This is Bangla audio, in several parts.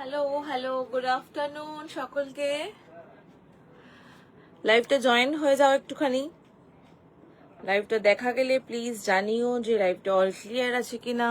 হ্যালো হ্যালো, গুড আফটারনুন সকলকে। লাইভটা জয়েন হয়ে যাও একটুখানি। লাইভটা দেখা গেলে প্লিজ জানিও যে লাইভটা অল ক্লিয়ার আছে কিনা।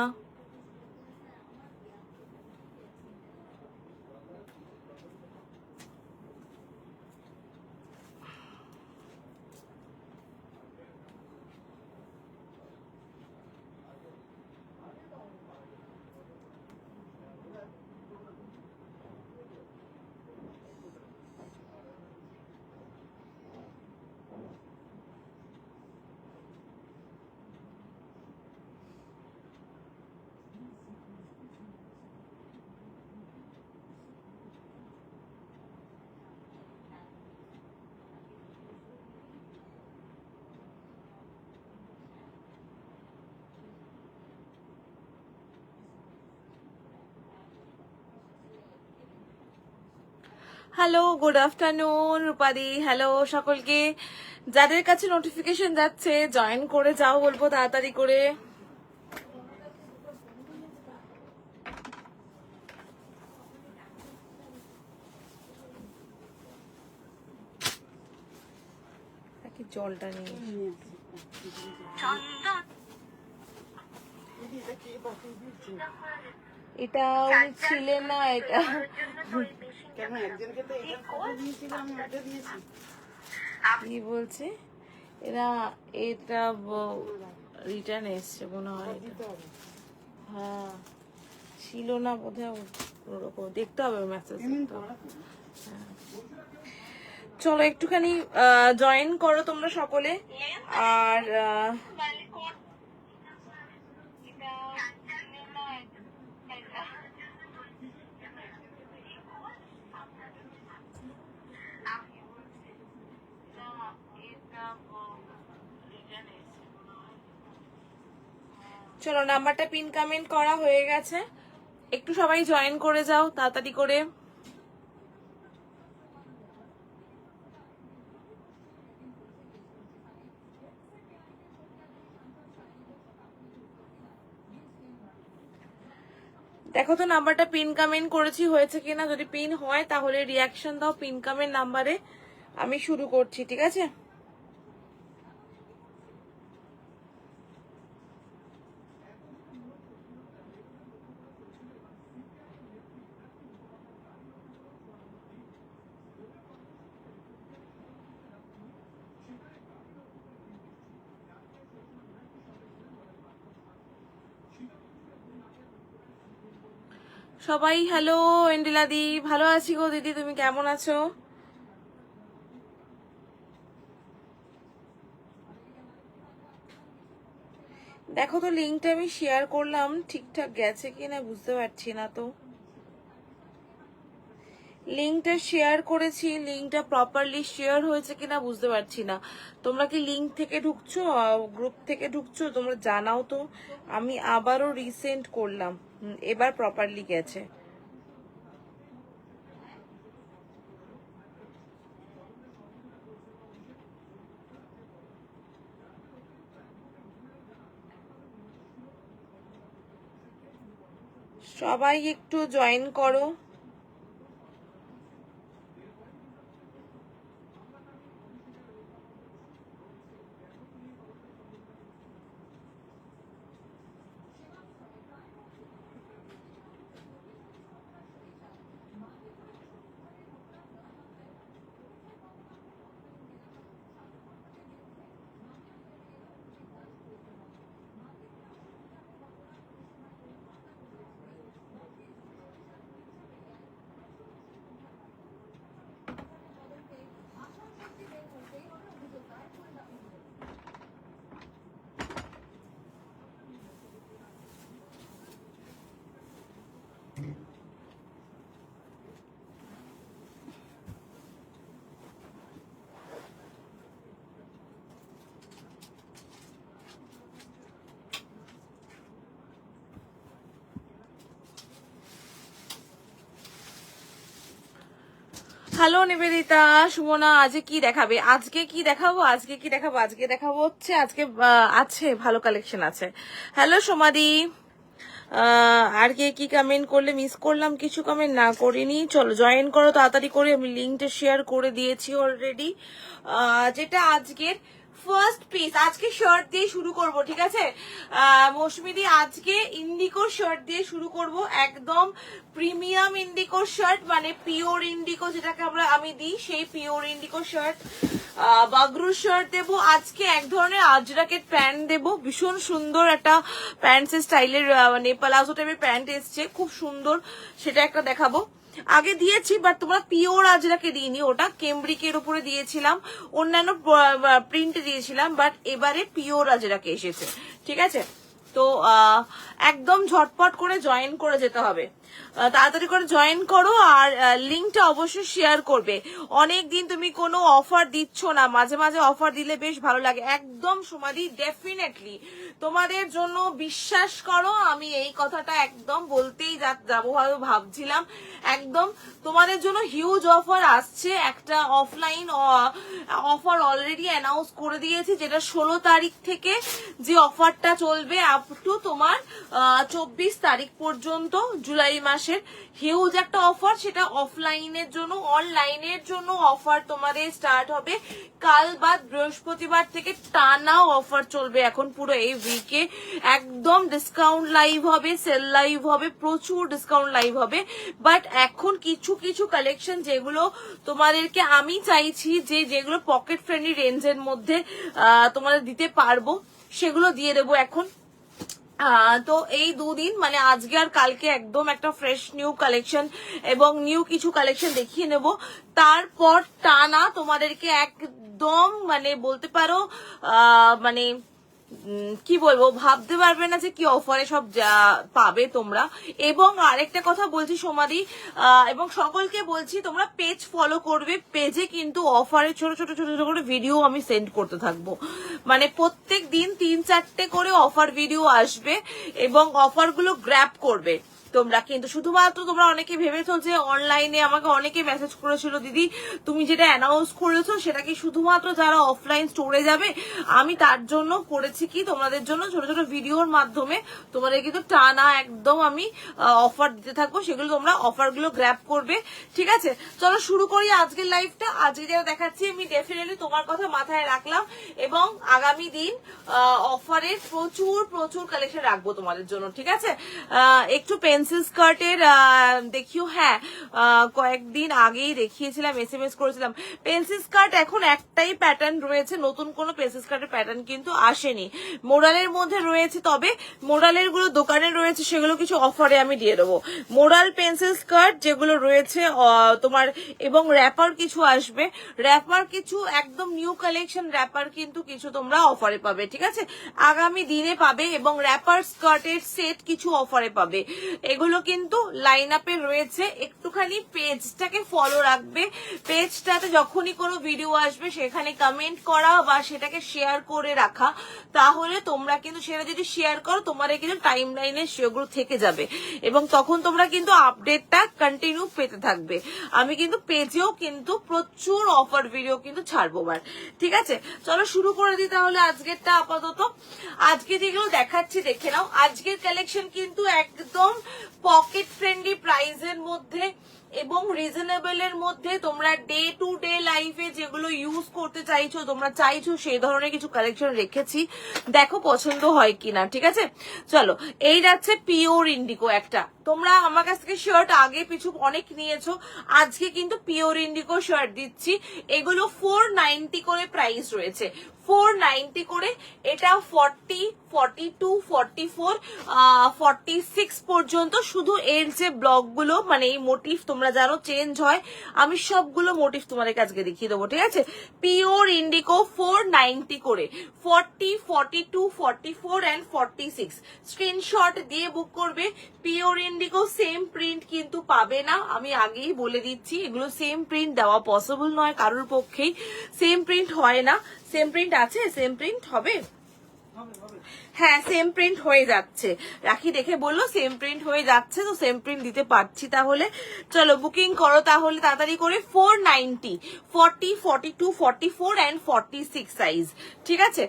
হ্যালো, গুড আফটারনুন রূপাদি। হ্যালো সকলকে, যাদের কাছে নোটিফিকেশন যাচ্ছে জয়েন করে যাও বলবো তাড়াতাড়ি করে। জলটা নিয়ে এটা উনি ছিলেন না, এটা কি বলছে এরা, এটা রিটার্ন এসছে মনে হয়। হ্যাঁ ছিল না বোধহয়, ওরকম দেখতে হবে মেসেজ। চলো একটুখানি জয়েন করো তোমরা সকলে। আর চলো, নাম্বারটা পিন কমেন্ট করা হয়ে গেছে, একটু সবাই জয়েন করে যাও তাড়াতাড়ি করে। দেখো তো নাম্বারটা পিন কমেন্ট করেছি হয়েছে কিনা, যদি পিন হয় তাহলে রিয়াকশন দাও পিন কমেন্ট নাম্বারে। আমি শুরু করছি, ঠিক আছে? সবাই হ্যালো। এন্ডিলা দি, ভালো আছি গো দিদি, তুমি কেমন আছো? দেখো তো লিঙ্কটা আমি শেয়ার করলাম ঠিকঠাক গেছে কিনা বুঝতে পারছি না তো। লিঙ্কটা শেয়ার করেছি, লিঙ্কটা প্রপারলি শেয়ার হয়েছে কিনা বুঝতে পারছি না। তোমরা কি লিঙ্ক থেকে ঢুকছো, গ্রুপ থেকে ঢুকছো, তোমরা জানাও তো। আমি আবারও রিসেন্ড করলাম, এবার প্রপারলি গেছে। সবাই একটু জয়েন করো। হ্যালো নিবেদিতা, সুমনা, আজকে কি দেখাবে? আজকে কি দেখাবো, আজকে দেখাবো হচ্ছে, আজকে আছে ভালো কালেকশন আছে। হ্যালো সোমাদি, আর কে কি কমেন্ট করলে, মিস করলাম কিছু কমেন্ট? না করিনি। চলো জয়েন করো তাড়াতাড়ি করে, আমি লিঙ্কটা শেয়ার করে দিয়েছি অলরেডি। যেটা আজকের ফার্স্ট পিস, আজকে শার্ট দিয়ে শুরু করব, ঠিক আছে মৌসুমীদি? আজকে ইন্ডিকোর শার্ট দিয়ে শুরু করব, একদম প্রিমিয়াম ইন্ডিকোর শার্ট, মানে পিওর ইন্ডিকো যেটাকে আমি দিই, সেই pure indigo shirt. Bagru shirt দেবো আজকে, এক ধরনের আজরাকেট প্যান্ট দেবো, ভীষণ সুন্দর একটা প্যান্টস স্টাইলের, মানে প্লাজো টাইপের প্যান্ট এসছে, খুব সুন্দর, সেটা একটা দেখাবো। আগে দিয়েছি বাট তোমরা পিওর আজরাকে দিইনি, ওটা কেমব্রিকের উপরে দিয়েছিলাম, অন্যান্য প্রিন্ট দিয়েছিলাম, বাট এবারে পিওর আজরাকে এসেছে, ঠিক আছে? তো একদম ঝটপট করে জয়েন করে যেতে হবে, তাড়াতাড়ি করে জয়েন করো, আর লিঙ্কটা অবশ্যই শেয়ার করবে। অনেক দিন তুমি কোনো অফার দিচ্ছ না, মাঝে মাঝে অফার দিলে বেশ ভালো লাগে। একদম সমাধি, ডেফিনেটলি তোমাদের জন্য, বিশ্বাস করো, আমি এই কথাটা একদম বলতেই যাবো ভাবছিলাম, একদম তোমাদের জন্য হিউজ অফার আসছে। একটা অফলাইন অফার অলরেডি অ্যানাউন্স করে দিয়েছি, যেটা 16 তারিখ থেকে যে অফারটা চলবে আপ টু তোমার 24 তারিখ পর্যন্ত জুলাই মাসের, হিউজ একটা অফার। সেটা অফলাইনের জন্য, অনলাইনের জন্য অফার তোমাদের স্টার্ট হবে কাল বাদ বৃহস্পতিবার থেকে, টানা অফার চলবে এখন পুরো এই উইকে। একদম ডিসকাউন্ট লাইভ হবে, সেল লাইভ হবে, প্রচুর ডিসকাউন্ট লাইভ হবে। বাট এখন কিছু কিছু কালেকশন যেগুলো তোমাদেরকে আমি চাইছি যেগুলো পকেট ফ্রেন্ডলি রেঞ্জের মধ্যে তোমাদের দিতে পারবো, সেগুলো দিয়ে দেবো এখন। তো এই দুদিন মানে আজকে আর কালকে একদম একটা ফ্রেশ নিউ কালেকশন এবং নিউ কিছু কালেকশন দেখিয়ে নেব, তারপর টানা তোমাদেরকে একদম মানে বলতে পারো মানে কি বলবো, ভাবতে পারবে না যে কি অফারে সব পাবে তোমরা। এবং আরেকটা কথা বলছি সমাধি, এবং সকলকে বলছি, তোমরা পেজ ফলো করবে, পেজে কিন্তু অফারে ছোট ছোট ছোট ছোট করে ভিডিও আমি সেন্ড করতে থাকবো, মানে প্রত্যেক দিন 3-4টে করে অফার ভিডিও আসবে এবং অফারগুলো গ্র্যাব করবে তোমরা। কিন্তু শুধুমাত্র তোমরা অনেকে ভেবেছো যে অনলাইনে, আমাকে অনেকে মেসেজ করেছিল, দিদি তুমি যেটা অ্যানাউন্স করেছো সেটা কি শুধুমাত্র যারা অফলাইন স্টোরে যাবে? আমি তার জন্য করেছি কি, তোমাদের জন্য ছোট ছোট ভিডিওর মাধ্যমে তোমাদের কিন্তু টানা একদম আমি অফার দিতে থাকবো, সেগুলো তোমরা অফারগুলো গ্র্যাব করবে, ঠিক আছে? চলো শুরু করি আজকের লাইভটা। আজকে যেটা দেখাচ্ছি আমি ডেফিনেটলি তোমার কথা মাথায় রাখলাম, এবং আগামী দিন অফারের প্রচুর প্রচুর কালেকশন রাখবো তোমাদের জন্য, ঠিক আছে? একটু পেন্সিল স্কার্টের দেখিও, হ্যাঁ কয়েকদিন আগেই দেখিয়েছিলাম, SMS করেছিলাম। পেন্সিল স্কার্ট এখন একটাই প্যাটার্ন রয়েছে, নতুন কোনো পেন্সিল স্কার্টের প্যাটার্ন কিন্তু আসেনি। মোরালের মধ্যে রয়েছে, তবে মোরালের গুলো দোকানে রয়েছে, সেগুলো কিছু অফারে আমি দিয়ে দেবো। মোরাল পেন্সিল স্কার্ট যেগুলো রয়েছে তোমার, এবং র্যাপার কিছু আসবে, র্যাপার কিছু একদম নিউ কালেকশন র্যাপার কিন্তু কিছু তোমরা অফারে পাবে, ঠিক আছে? আগামী দিনে পাবে, এবং র্যাপার স্কার্টের সেট কিছু অফারে পাবে। এগুলো কিন্তু লাইন আপে রয়েছে, একটুখানি পেজটাকে ফলো রাখবে। পেজটাতে যখনই কোনো ভিডিও আসবে সেখানে কমেন্ট করা বা সেটাকে শেয়ার করে রাখা, তাহলে তোমরা কিন্তু সেটা যদি শেয়ার করো তোমার কিন্তু টাইম লাইনে সেগুলো থেকে যাবে, এবং তখন তোমরা কিন্তু আপডেটটা কন্টিনিউ পেতে থাকবে। আমি কিন্তু পেজেও কিন্তু প্রচুর অফার ভিডিও কিন্তু ছাড়বো বার, ঠিক আছে? চলো শুরু করে দিই তাহলে আজকেরটা। আপাতত আজকে যেগুলো দেখাচ্ছি দেখে নাও। আজকের কালেকশন কিন্তু একদম পকেট ফ্রেন্ডলি প্রাইসের মধ্যে এবং রিজনেবল এর মধ্যে, তোমরা ডে টু ডে লাইফে যেগুলো ইউজ করতে চাইছো, তোমরা চাইছো সেই ধরনের কিছু কালেকশন রেখেছি, দেখো পছন্দ হয় কিনা, ঠিক আছে? চলো, এই যাচ্ছে পিওর ইন্ডিগো একটা। তোমরা আমার কাছ থেকে শার্ট আগে পিছু অনেক নিয়েছো, আজকে কিন্তু পিওর ইন্ডিগো শার্ট দিচ্ছি। এগুলো 490 করে প্রাইস রয়েছে, 490 করে। এটা 40, 42, 44, 46 পর্যন্ত। শুধু এর যে ব্লক গুলো মানে এই মোটিভ তোমরা জানো চেঞ্জ হয়, আমি সবগুলো মোটিভ তোমাদের আজকে দেখিয়ে দেবো, ঠিক আছে? পিওর ইন্ডিগো 490 করে, 40, 42, 44 and 46 স্ক্রিনশট দিয়ে বুক করবে। পিওর ইন্ডিগো সেম প্রিন্ট কিন্তু পাবে না, আমি আগেই বলে দিচ্ছি, এগুলো সেম প্রিন্ট দেওয়া পসিবল নয়, কারোর পক্ষেই সেম প্রিন্ট হয় না। সেম প্রিন্ট আছে, সেম প্রিন্ট হবে হ্যাঁ সেম প্রিন্ট হয়ে যাচ্ছে, রাখি দেখে বললো সেম প্রিন্ট হয়ে যাচ্ছে, তো সেম প্রিন্ট দিতে পারছি। তাহলে চলো বুকিং করো তাহলে তাড়াতাড়ি করে। 490, 40, 42, 44 অ্যান্ড 46 সাইজ, ঠিক আছে?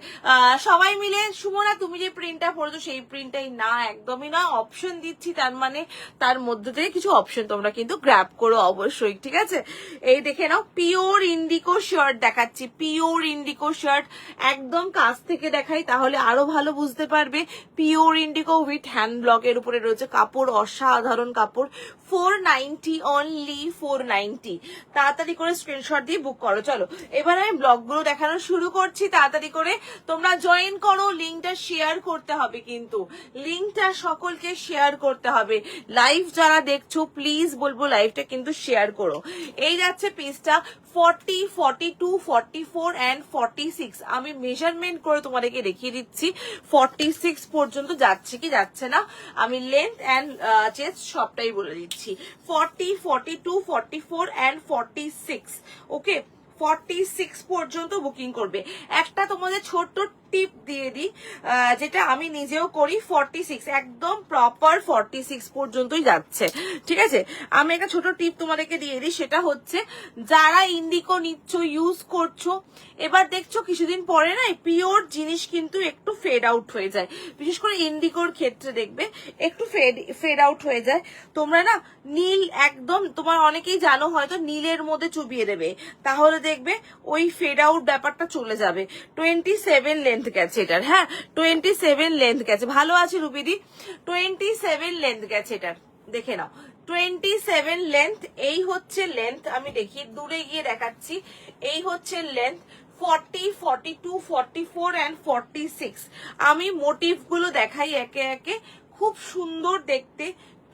সবাই মিলে। সুমনা তুমি যে প্রিন্টটা পড়েছো সেই প্রিন্টটাই না, একদমই না, অপশন দিচ্ছি, তার মানে তার মধ্যে থেকে কিছু অপশন তোমরা কিন্তু গ্র্যাব করো অবশ্যই, ঠিক আছে? এই দেখে নাও, পিওর ইন্ডিকো শার্ট দেখাচ্ছি, পিওর ইন্ডিকো শার্ট, একদম কাছ থেকে দেখাই তাহলে আরো ভালো বুঝতে পারবে। পিওর ইন্ডিকো উইথ হ্যান্ড ব্লকের উপরে রয়েছে, কাপড় অসাধারণ কাপড়। 490 অনলি, 490। তাড়াতাড়ি করে স্ক্রিনশট দিয়ে বুক করো। চলো এবার আমি ব্লগগুলো দেখানো শুরু করছি, তাড়াতাড়ি করে তোমরা জয়েন করো। লিঙ্কটা শেয়ার করতে হবে, কিন্তু লিঙ্কটা সকলকে শেয়ার করতে হবে। লাইভ যারা দেখছো প্লিজ বলবো লাইভটা কিন্তু শেয়ার করো। এই যাচ্ছে পিসটা 40, 42, 44 অ্যান্ড 46। আমি মেজারমেন্ট করে তোমাদেরকে দেখিয়ে দিচ্ছি 46 পর্যন্ত যাচ্ছে কি যাচ্ছে না, আমি লেন্থ অ্যান্ড চেস্ট সবটাই বলে দিচ্ছি। 40, 42, 44 অ্যান্ড 46, ওকে? 46 পর্যন্ত বুকিং করবে। একটা তোমাদের ছোট্ট টিপ দিয়ে দিই, যেটা আমি নিজেও করি। 46 একদম প্রপার 46 পর্যন্তই যাচ্ছে, ঠিক আছে? আমি একটা ছোট টিপ তোমাদেরকে দিয়ে দিই, সেটা হচ্ছে যারা ইন্ডিকো নিচ্ছ, ইউজ করছো, এবার দেখছো কিছুদিন পরে না পিওর জিনিস কিন্তু একটু ফেড আউট হয়ে যায়, বিশেষ করে ইন্ডিকোর ক্ষেত্রে দেখবে একটু ফেড আউট হয়ে যায়। তোমরা না নীল একদম, তোমার অনেকেই জানো হয়তো, নীলের মধ্যে চুবিয়ে দেবে, তাহলে দেখবে ওই ফেড আউট ব্যাপারটা চলে যাবে। 27 লেন্থ গেছে এটার, হ্যাঁ 27 লেন্থ গেছে। ভালো আছে রুবিদি? 27 লেন্থ গেছে এটার, দেখে নাও 27 লেন্থ। এই হচ্ছে লেন্থ, আমি দেখি দূরে গিয়ে দেখাচ্ছি, এই হচ্ছে লেন্থ। 40, 42, 44 অ্যান্ড 46। আমি মোটিভ গুলো দেখাই একে একে, খুব সুন্দর দেখতে।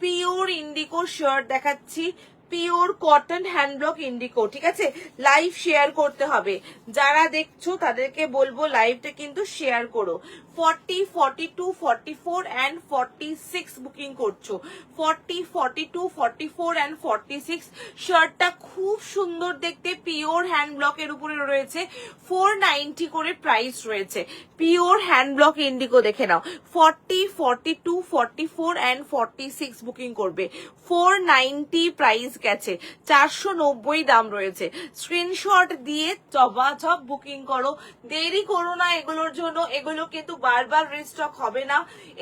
পিওর ইন্ডিকো শার্ট দেখাচ্ছি, পিওর কটন হ্যান্ডব্লক ইন্ডিকো, ঠিক আছে? লাইভ শেয়ার করতে হবে, যারা দেখছো তাদেরকে বলবো লাইভটা কিন্তু শেয়ার করো। 40, 42, 44 অ্যান্ড 46 বুকিং করছো। 40, 42, 44 অ্যান্ড 46 শার্টটা খুব সুন্দর দেখতে, পিওর হ্যান্ড ব্লকের উপরে রয়েছে। 490 করে প্রাইস রয়েছে, পিওর হ্যান্ড ব্লক ইন্ডিকো, দেখে নাও। 40, 42, 44 অ্যান্ড 46 বুকিং করবে। 490 প্রাইস গেছে, 490 দাম রয়েছে। স্ক্রিনশট দিয়ে চবাচপ বুকিং করো, দেরি করো না এগুলোর জন্য। এগুলো কিন্তু বারবার রিস্টক হবে না,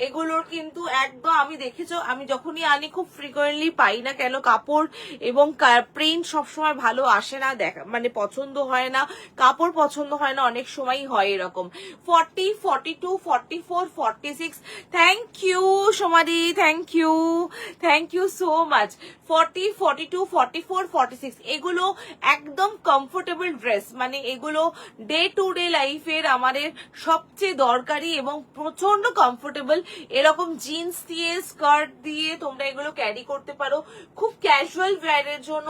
এগুলোর কিন্তু একদম, আমি দেখেছো আমি যখনই আনি খুব ফ্রিকোয়েন্টলি পাই না কেন, কাপড় এবং প্রিন্ট সবসময় ভালো আসে না, দেখা মানে পছন্দ হয় না, কাপড় পছন্দ হয় না, অনেক সময় হয় এরকম। 40, 42, 44, 46, থ্যাংক ইউ সমাধি, থ্যাংক ইউ সো মাচ। 40, 42, 44, 46 এগুলো একদম কমফোর্টেবল ড্রেস, মানে এগুলো ডে টু ডে লাইফের আমাদের সবচেয়ে দরকারি এবং প্রচন্ড কমফোর্টেবল। এরকম জিন্স দিয়ে স্কার্ট দিয়ে তোমরা এগুলো ক্যারি করতে পারো, খুব ক্যাজুয়াল ওয়্যারের জন্য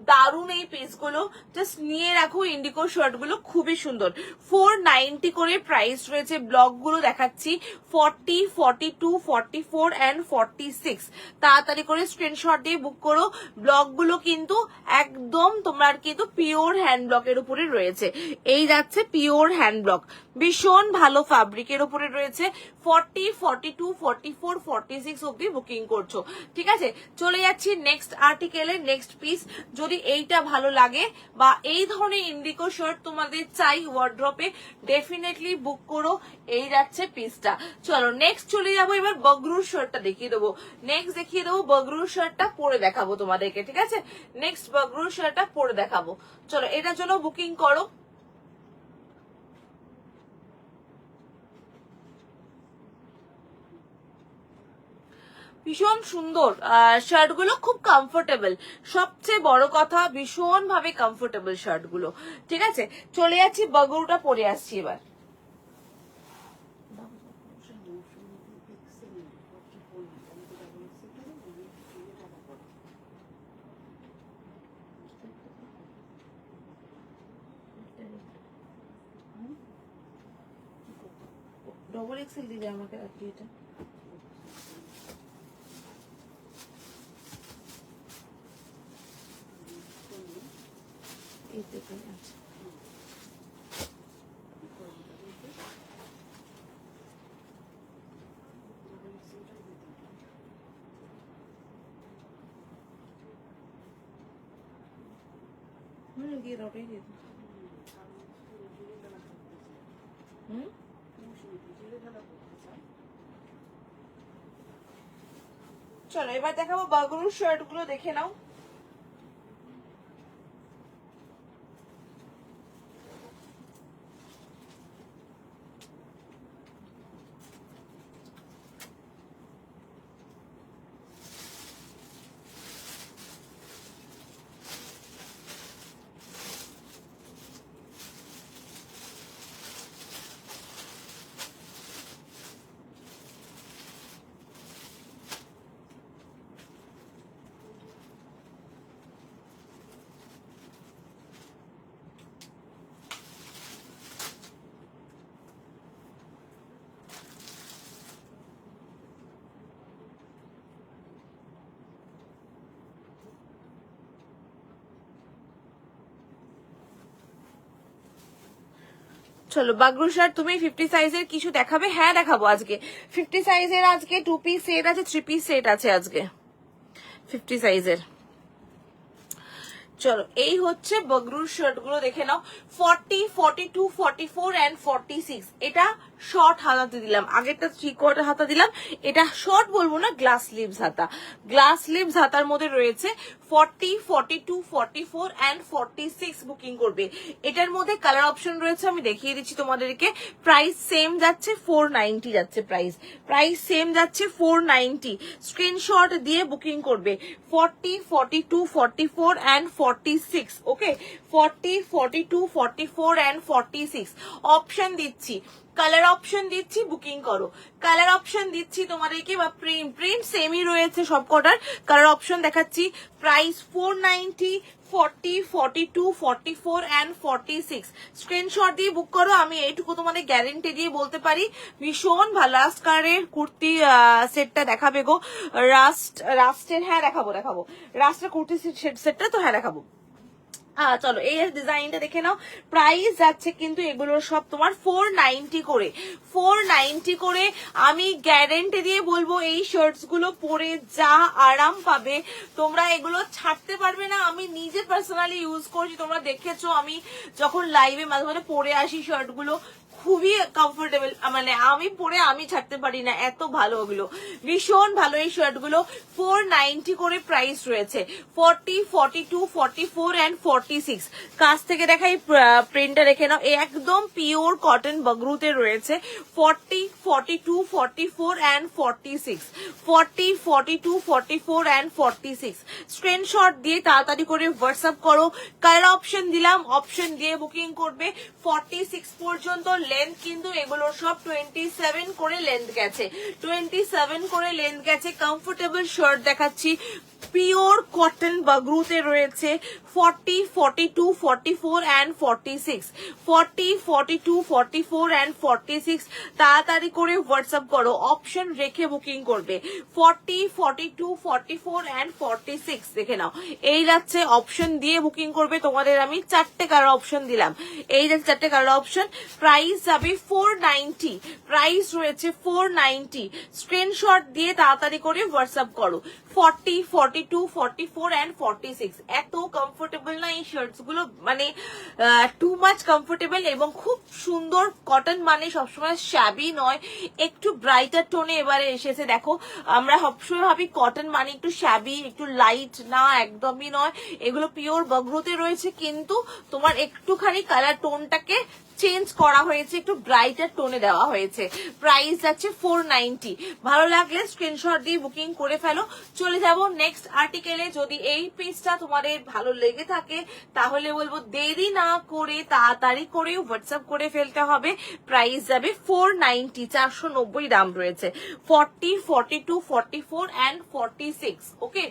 দারুণ এই পিসগুলো, জাস্ট নিয়ে রাখো। ইন্ডিকো শার্ট গুলো খুবই সুন্দর। 490 করে প্রাইস রয়েছে। ব্লকগুলো দেখাচ্ছি 40, 42, 44 অ্যান্ড 46। তাড়াতাড়ি করে স্ক্রিনশট দিয়ে বুক করো। ব্লকগুলো কিন্তু একদম তোমার কিন্তু পিওর হ্যান্ড ব্লকের উপরে রয়েছে। এই যাচ্ছে পিওর হ্যান্ড ব্লক, ভীষণ ভালো ফ্যাব্রিকের উপরে রয়েছে। 40, 42, 44, 46 অব্দি বুকিং করছো, ঠিক আছে? চলে যাচ্ছি নেক্সট আর্টিকেলের নেক্সট পিস। যদি এইটা ভালো লাগে বা এই ধরনের ইন্ডিকো শার্ট তোমাদের চাই ওয়ার্ড্রপে, ডেফিনেটলি বুক করো। এই যাচ্ছে পিসটা। চলো নেক্সট চলে যাবো, এবার বগরুর শার্টটা দেখিয়ে দেবো। নেক্সট দেখিয়ে দেবো বগরুর শার্টটা পরে দেখাবো তোমাদেরকে, ঠিক আছে? নেক্সট বগরুর শার্টটা পরে দেখাবো। চলো এটার জন্য বুকিং করো। ভীষণ সুন্দর শার্ট গুলো, খুব কমফোর্টেবল, সবচেয়ে বড় কথা ভীষণ ভাবে কমফোর্টেবল শার্ট গুলো, ঠিক আছে? চলে যাচ্ছি বগরুটা পরে আসছি এবার। ডবল এক্সেল দিলে আমাকে আর কি এটা এই দেখুন, আচ্ছা দিয়ে দাও, ওটাই দিয়ে দাও। চলো এবার দেখাবো বাগরুর শার্ট গুলো, দেখে নাও। চলো বাগরু শার্ট, তুমি 50 সাইজের কিছু দেখাবে? হ্যাঁ দেখাবো আজকে 50 সাইজের। আজকে 2 পিস সেট আছে, 3 পিস সেট আছে আজকে 50 সাইজের। চলো এই হচ্ছে বাগরুর শার্ট গুলো, দেখে নাও। 40, 42, 44 এন্ড 46। এটা শর্ট হাতাতে দিলাম, আগেরটা 3/4 হাতা দিলাম, এটা শর্ট বলবো না, গ্লাস স্লিভস হাতা। গ্লাস স্লিভস হাতার মধ্যে রয়েছে 40, 42, 44 এন্ড 46 বুকিং করবে। এটার মধ্যে কালার অপশন রয়েছে, আমি দেখিয়ে দিচ্ছি তোমাদেরকে। প্রাইস সেম যাচ্ছে 490 যাচ্ছে, প্রাইস সেম যাচ্ছে 490। স্ক্রিনশট দিয়ে বুকিং করবে 40, 42, 44 এন্ড 46। ওকে, 40, 42, 44 এন্ড 46 অপশন দিচ্ছি, কালার অপশন দিচ্ছি, বুকিং করো। কালার অপশন দিচ্ছি তোমাদেরকে, বা প্রিন্ট সেমই রয়েছে সব কটার। কালার অপশন দেখাচ্ছি। Price 490, 40, 42, 44 and 46। স্ক্রিনশট দিয়ে বুক করো। আমি এইটুকু তোমাদের গ্যারেন্টি দিয়ে বলতে পারি ভীষণ ভালো। লাস্ট কালারের কুর্তি সেটটা দেখাবে গো, রাস্টের। হ্যাঁ দেখাবো রাস্টের কুর্তি সেটটা তো, হ্যাঁ দেখাবো। চলো এই ডিজাইনটা দেখে নাও। প্রাইস যাচ্ছে কিন্তু এগুলোর সব তোমার 490 করে, 490 করে। আমি গ্যারেন্টি দিয়ে বলবো এই শার্টস গুলো পরে যা আরাম পাবে তোমরা, এগুলো ছাড়তে পারবে না। আমি নিজে পার্সোনালি ইউজ করছি, তোমরা দেখেছো আমি যখন লাইভে মাঝে মাঝে পরে আসি শার্ট গুলো, খুবই কমফোর্টেবল, মানে আমি পরে আমি ছাড়তে পারি না, এত ভালো ওগুলো, ভীষণ ভালো এই শার্ট গুলো। 490 করে প্রাইস রয়েছে। 40, 42, 44 এন্ড 46। কাছ থেকে দেখাই প্রিন্টটা দেখে নাও, একদম পিওর কটন বাগরুতে রয়েছে। 40, 42, 44 এন্ড 46, 40, 42, 44 এন্ড 46। স্ক্রিনশট দিয়ে তাড়াতাড়ি করে হোয়াটসঅ্যাপ করো। কালার অপশন দিলাম, অপশন দিয়ে বুকিং করবে। 46 পর্যন্ত লেন্থ, কিন্তু এগুলো সব 27 করে লেন্থ গেছে, 27 করে লেন্থ গেছে। কমফোর্টেবল শার্ট দেখাচ্ছি, পিওর কটন বাগরুতে রয়েছে। 40, 42, 44 এন্ড 46, 40, 42, 44 এন্ড 46। তাড়াতাড়ি করে হোয়াটসঅ্যাপ করো, অপশন রেখে বুকিং করবে। 40, 42, 44 এন্ড 46 দেখে নাও। এই যাচ্ছে অপশন দিয়ে বুকিং করবে। তোমাদের আমি 4টে কালার অপশন দিলাম, এই যাচ্ছে 4টে কালার অপশন। প্রাইস যাবে 490, প্রাইস রয়েছে 490। স্ক্রিনশট দিয়ে তাড়াতাড়ি করে হোয়াটসঅ্যাপ করো। 40, 42, 44 এন্ড 46। এত কমফোর্টেবল না এই শার্টস গুলো, মানে টু মাচ কমফোর্টেবল এবং খুব সুন্দর। কটন মানে সবসময় শ্যাবি নয়, একটু ব্রাইটার টোনে এবারে এসেছে। দেখো আমরা সবসময় ভাবি কটন মানে একটু শ্যাবি, একটু লাইট, না একদমই নয়। এগুলো পিওর বাগরুতে রয়েছে, কিন্তু তোমার একটুখানি কালার টোনটাকে চেঞ্জ করা হয়েছে, একটু ব্রাইটার টোনে দেওয়া হয়েছে। প্রাইস যাচ্ছে 490। ভালো লাগলে স্ক্রিনশট দিয়ে বুকিং করে ফেলো। চলে যাব নেক্সট আর্টিকেলে। যদি এই পিসটা তোমাদের ভালো লেগে থাকে তাহলে বলবো দেরি না করে তাড়াতাড়ি করে হোয়াটসঅ্যাপ করে ফেলতে হবে। প্রাইস যাবে 490, 490 দাম রয়েছে। 40, 42, 44 এন্ড 46। ওকে,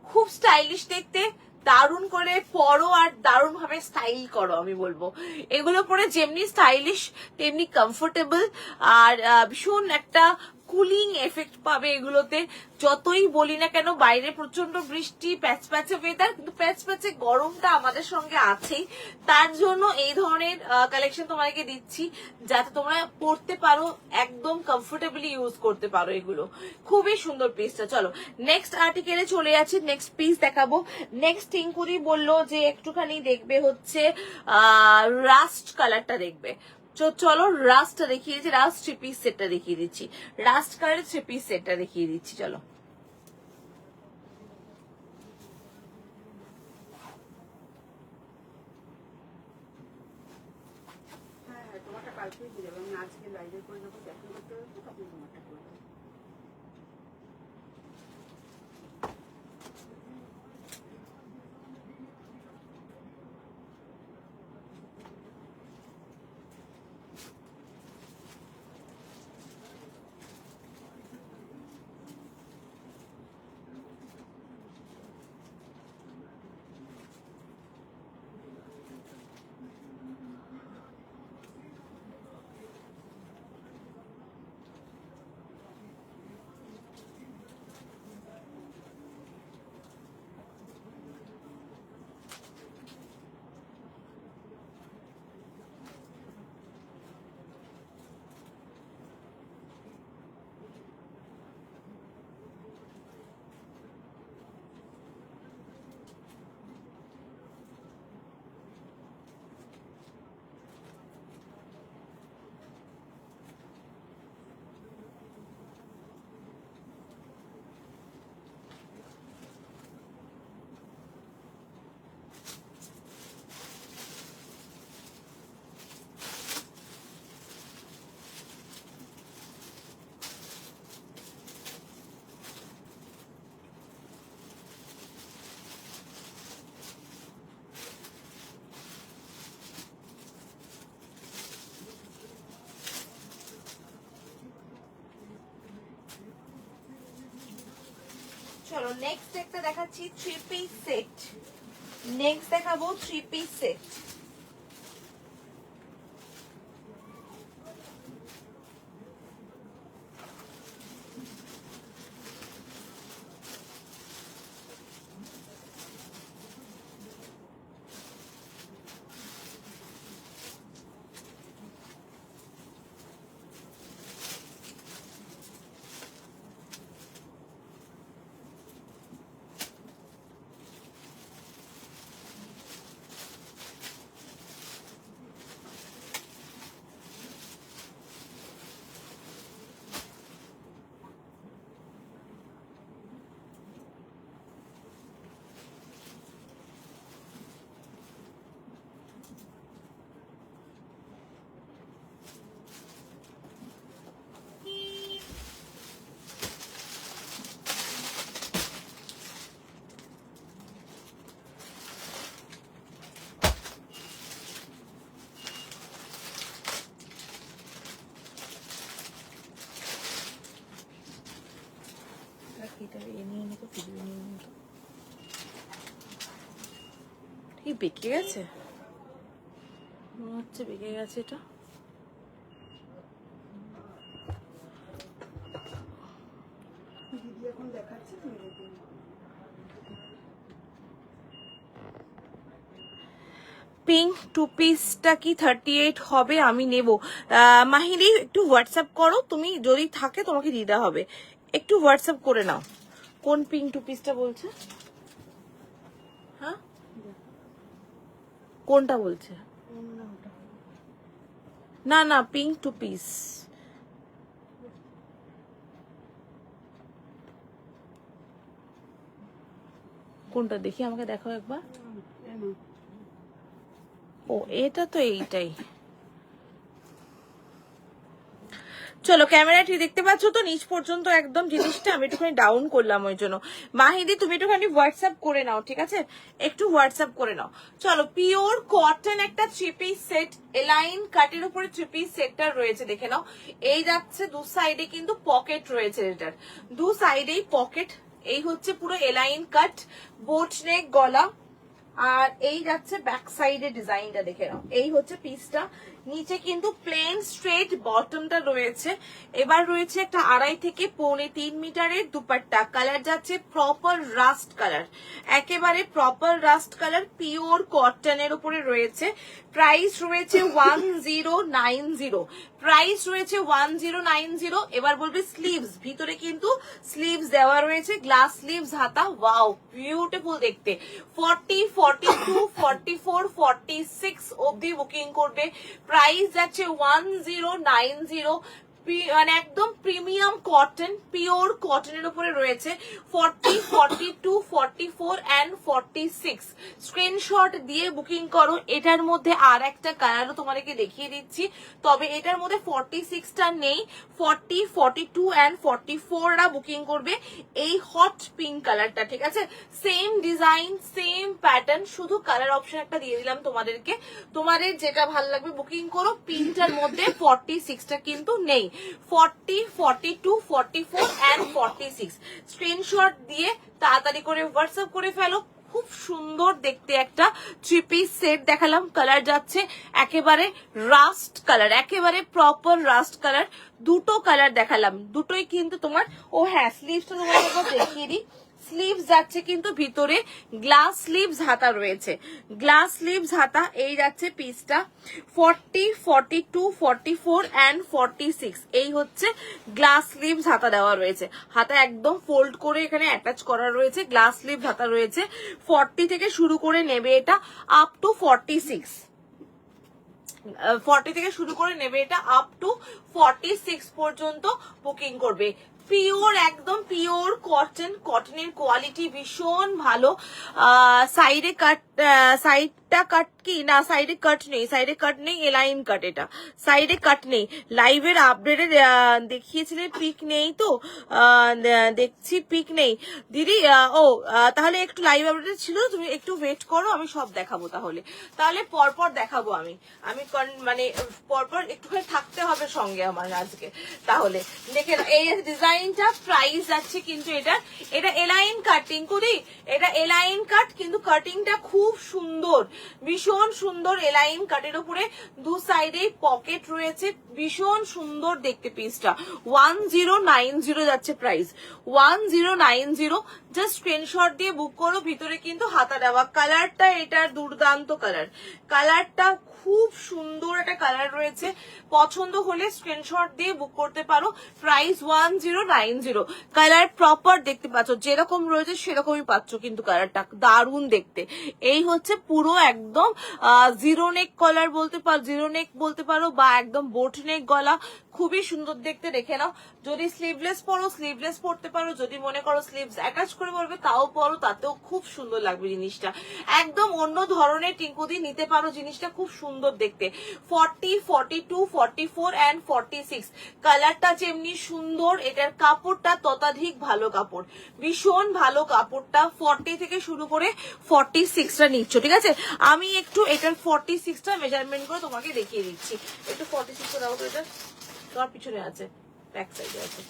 খুব স্টাইলিশ দেখতে, দারুণ করে পরো আর দারুণ ভাবে স্টাইল করো। আমি বলবো এগুলো পরে যেমনি স্টাইলিশ তেমনি কমফোর্টেবল, আর ভীষণ একটা কুলিং এফেক্ট পাবে এগুলোতে। যতই বলি না কেন বাইরে প্রচন্ড বৃষ্টি, প্যাচপ্যাচে ওয়েদার, কিন্তু প্যাচপ্যাচে গরমটা আমাদের সঙ্গে আছেই। তার জন্য এই ধরনের কালেকশন তোমাকে দিচ্ছি, যাতে তোমরা পড়তে পারো, একদম কমফোর্টেবলি ইউজ করতে পারো। এগুলো খুবই সুন্দর পিসটা। চলো নেক্সট আর্টিকেলে চলে যাচ্ছি, নেক্সট পিস দেখাবো। নেক্সট টিঙ্কুরি বললো যে একটুখানি দেখবে হচ্ছে রাস্ট কালারটা দেখবে। চলো রাস্টটা দেখিয়ে দিচ্ছি, রাস্ট থ্রি পিস সেটটা দেখিয়ে দিচ্ছি, রাস্ট কালারের থ্রি পিস সেটটা দেখিয়ে দিচ্ছি। চলো তোমারটা কালকেই দিয়ে যাবো, আমি আজকে লাইভে করে যখন দেখতে করতে হবে তখন তোমারটা করে দেবো। চলো নেক্সট একটা দেখাচ্ছি থ্রি পিস সেট। নেক্সট দেখাবো থ্রি পিস সেট। ঠিক বেঁকে গেছে, মনে হচ্ছে বেঁকে গেছে এটা। দিদি এখন দেখাচ্ছে, তুমি দেখে নাও। পিঙ্ক টু পিসটা কি 38 হবে? আমি নেব। মাহিরি একটু হোয়াটসঅ্যাপ করো, তুমি যদি থাকে তোমাকে দিতে হবে, একটু হোয়াটসঅ্যাপ করে নাও। কোন পিঙ্ক টু পিসটা বলছে? হ্যাঁ কোনটা বলছে? না না পিঙ্ক টু পিস কোনটা দেখি, আমাকে দেখো একবার। ও এটা তো এইটাই। চলো ক্যামেরাটি দেখতে পাচ্ছ তো নিচ পর্যন্ত একদম জিনিসটা আমি একটুখানি ডাউন করলাম ওই জন্য। মাহিদি তুমি একটুখানি হোয়াটসঅ্যাপ করে নাও, ঠিক আছে, একটু হোয়াটসঅ্যাপ করে নাও। চলো পিওর কটন একটা থ্রি পিস সেট, এলাইন কাটের উপরে থ্রি পিস সেটটা রয়েছে, দেখে নাও। এই যাচ্ছে দু সাইডে কিন্তু পকেট রয়েছে, এটার দু সাইডেই পকেট। এই হচ্ছে পুরো এলাইন কাট, বোট নেক গলা, আর এই যাচ্ছে ব্যাক সাইডের ডিজাইনটা দেখে নাও, এই হচ্ছে পিসটা। নিচে কিন্তু প্লেন স্ট্রেট বটমটা রয়েছে। এবার রয়েছে একটা 2.5 থেকে 3.25 মিটারের দুপাট্টা। কালার যাচ্ছে প্রপার রাস্ট কালার, একেবারে প্রপার রাস্ট কালার, পিওর কটনের উপরে রয়েছে। প্রাইস রয়েছে 1090, প্রাইস রয়েছে 1090। এবার বলবে স্লিভস, ভিতরে কিন্তু স্লিভস দেওয়া রয়েছে, গ্লাস স্লিভস হাতা। ওয়াও, বিউটিফুল দেখতে। 40, 42, 44, 46 অবধি বুকিং করবে। প্রাইস যাচ্ছে 1090, মানে একদম প্রিমিয়াম কটন, পিওর কটনের উপরে রয়েছে। 40, 42, 44 and 46 স্ক্রিনশট দিয়ে বুকিং করো। এটার মধ্যে আর একটা কালারও তোমাদেরকে দেখিয়ে দিচ্ছি, তবে এটার মধ্যে 46টা নেই। 40, 42 and 44রা বুকিং করবে এই হট পিঙ্ক কালারটা, ঠিক আছে? সেম ডিজাইন, সেম প্যাটার্ন, শুধু কালার অপশন একটা দিয়ে দিলাম তোমাদেরকে। তোমাদের যেটা ভালো লাগবে বুকিং করো। পিঙ্কটার মধ্যে 46টা কিন্তু নেই। 40, 42, 44 and 46 স্ক্রিনশট দিয়ে তাড়াতাড়ি করে হোয়াটসঅ্যাপ করে ফেলো। খুব সুন্দর দেখতে একটা 3 পিস সেট দেখালাম। কালার যাচ্ছে একেবারে রাস্ট কালার, একেবারে প্রপার রাস্ট কালার। দুটো কালার দেখালাম, দুটোই কিন্তু তোমার, ও হ্যাঁ স্লিভসটা তোমাকে দেখিয়ে দিই। স্লিভস যাচ্ছে কিন্তু ভিতরে গ্লাস স্লিভস হাতা রয়েছে, গ্লাস স্লিভস হাতা। এই যাচ্ছে পিসটা। 40, 42, 44 and 46 এই হচ্ছে গ্লাস স্লিভস হাতা দেওয়া রয়েছে। হাতা একদম ফোল্ড করে এখানে অ্যাটাচ করা রয়েছে, গ্লাস স্লিভস হাতা রয়েছে। 40 থেকে শুরু করে নেবে এটা আপ টু 46, 40 থেকে শুরু করে নেবে এটা আপ টু 46 পর্যন্ত বুকিং করবে। পিওর, একদম পিওর কটন, কটনের কোয়ালিটি ভীষণ ভালো। সাইডে কাট, সাইডটা কাট কি না, সাইডে কাট নেই, সাইডে কাট নেই, এলাইন কাট। এটা সাইডে কাট নেই। লাইভের আপডেটে দেখিয়েছিলে পিক নেই তো, দেখছি পিক নেই দিদি। তাহলে একটু লাইভ আপডেটে ছিল, তুমি একটু ওয়েট করো, আমি সব দেখাবো। তাহলে পরপর দেখাবো। আমি মানে পরপর একটুখানি থাকতে হবে সঙ্গে আমার আজকে। তাহলে দেখে এই ডিজাইনটা, প্রাইস যাচ্ছে কিন্তু এটা এলাইন কাটিং করি, এটা এলাইন কাট, কিন্তু কাটিংটা খুব সুন্দর, ভীষণ সুন্দর। এলাইন কাটের উপরে দু সাইডে পকেট রয়েছে, ভীষণ সুন্দর দেখতে পিসটা। 1090 যাচ্ছে প্রাইস, 1090। জাস্ট স্ক্রিনশট দিয়ে বুক করো। ভিতরে কিন্তু হাতা দেওয়া। কালারটা এটার দুর্দান্ত কালার, কালারটা খুব সুন্দর একটা কালার রয়েছে। পছন্দ হলে স্ক্রিনশট দিয়ে বুক করতে পারো। প্রাইস 1090। কালার প্রপার দেখতে পাচ্ছ, যেরকম রয়েছে সেরকমই পাচ্ছ, কিন্তু কালারটা দারুণ দেখতে। এই হচ্ছে পুরো একদম জিরো নেক কলার বলতে পারো, জিরো নেক বলতে পারো, বা একদম বোট নেক গলা, খুবই সুন্দর দেখতে। দেখে নাও, যদি স্লিভলেস পরো স্লিভলেস পরতে পারো, যদি মনে করো স্লিভস অ্যাটাচ করে পরবে তাও পরো, তাতেও খুব সুন্দর লাগবে জিনিসটা। একদম অন্য ধরনের টিঙ্কুদি নিতে পারো, জিনিসটা খুব সুন্দর দেখতে। 40, 42, 44 and 46 কালারটা যেমনি সুন্দর, এটার কাপড়টা ততাধিক ভালো কাপড়, ভীষণ ভালো কাপড়টা। 40 থেকে শুরু করে 46টা নিচ্ছ, ঠিক আছে? আমি একটু এটার 46টা মেজারমেন্ট করে তোমাকে দেখিয়ে দিচ্ছি। একটু 46টা দাও তো, এটা তোমার পিছনে আছে, ব্যাক সাইডে আছে।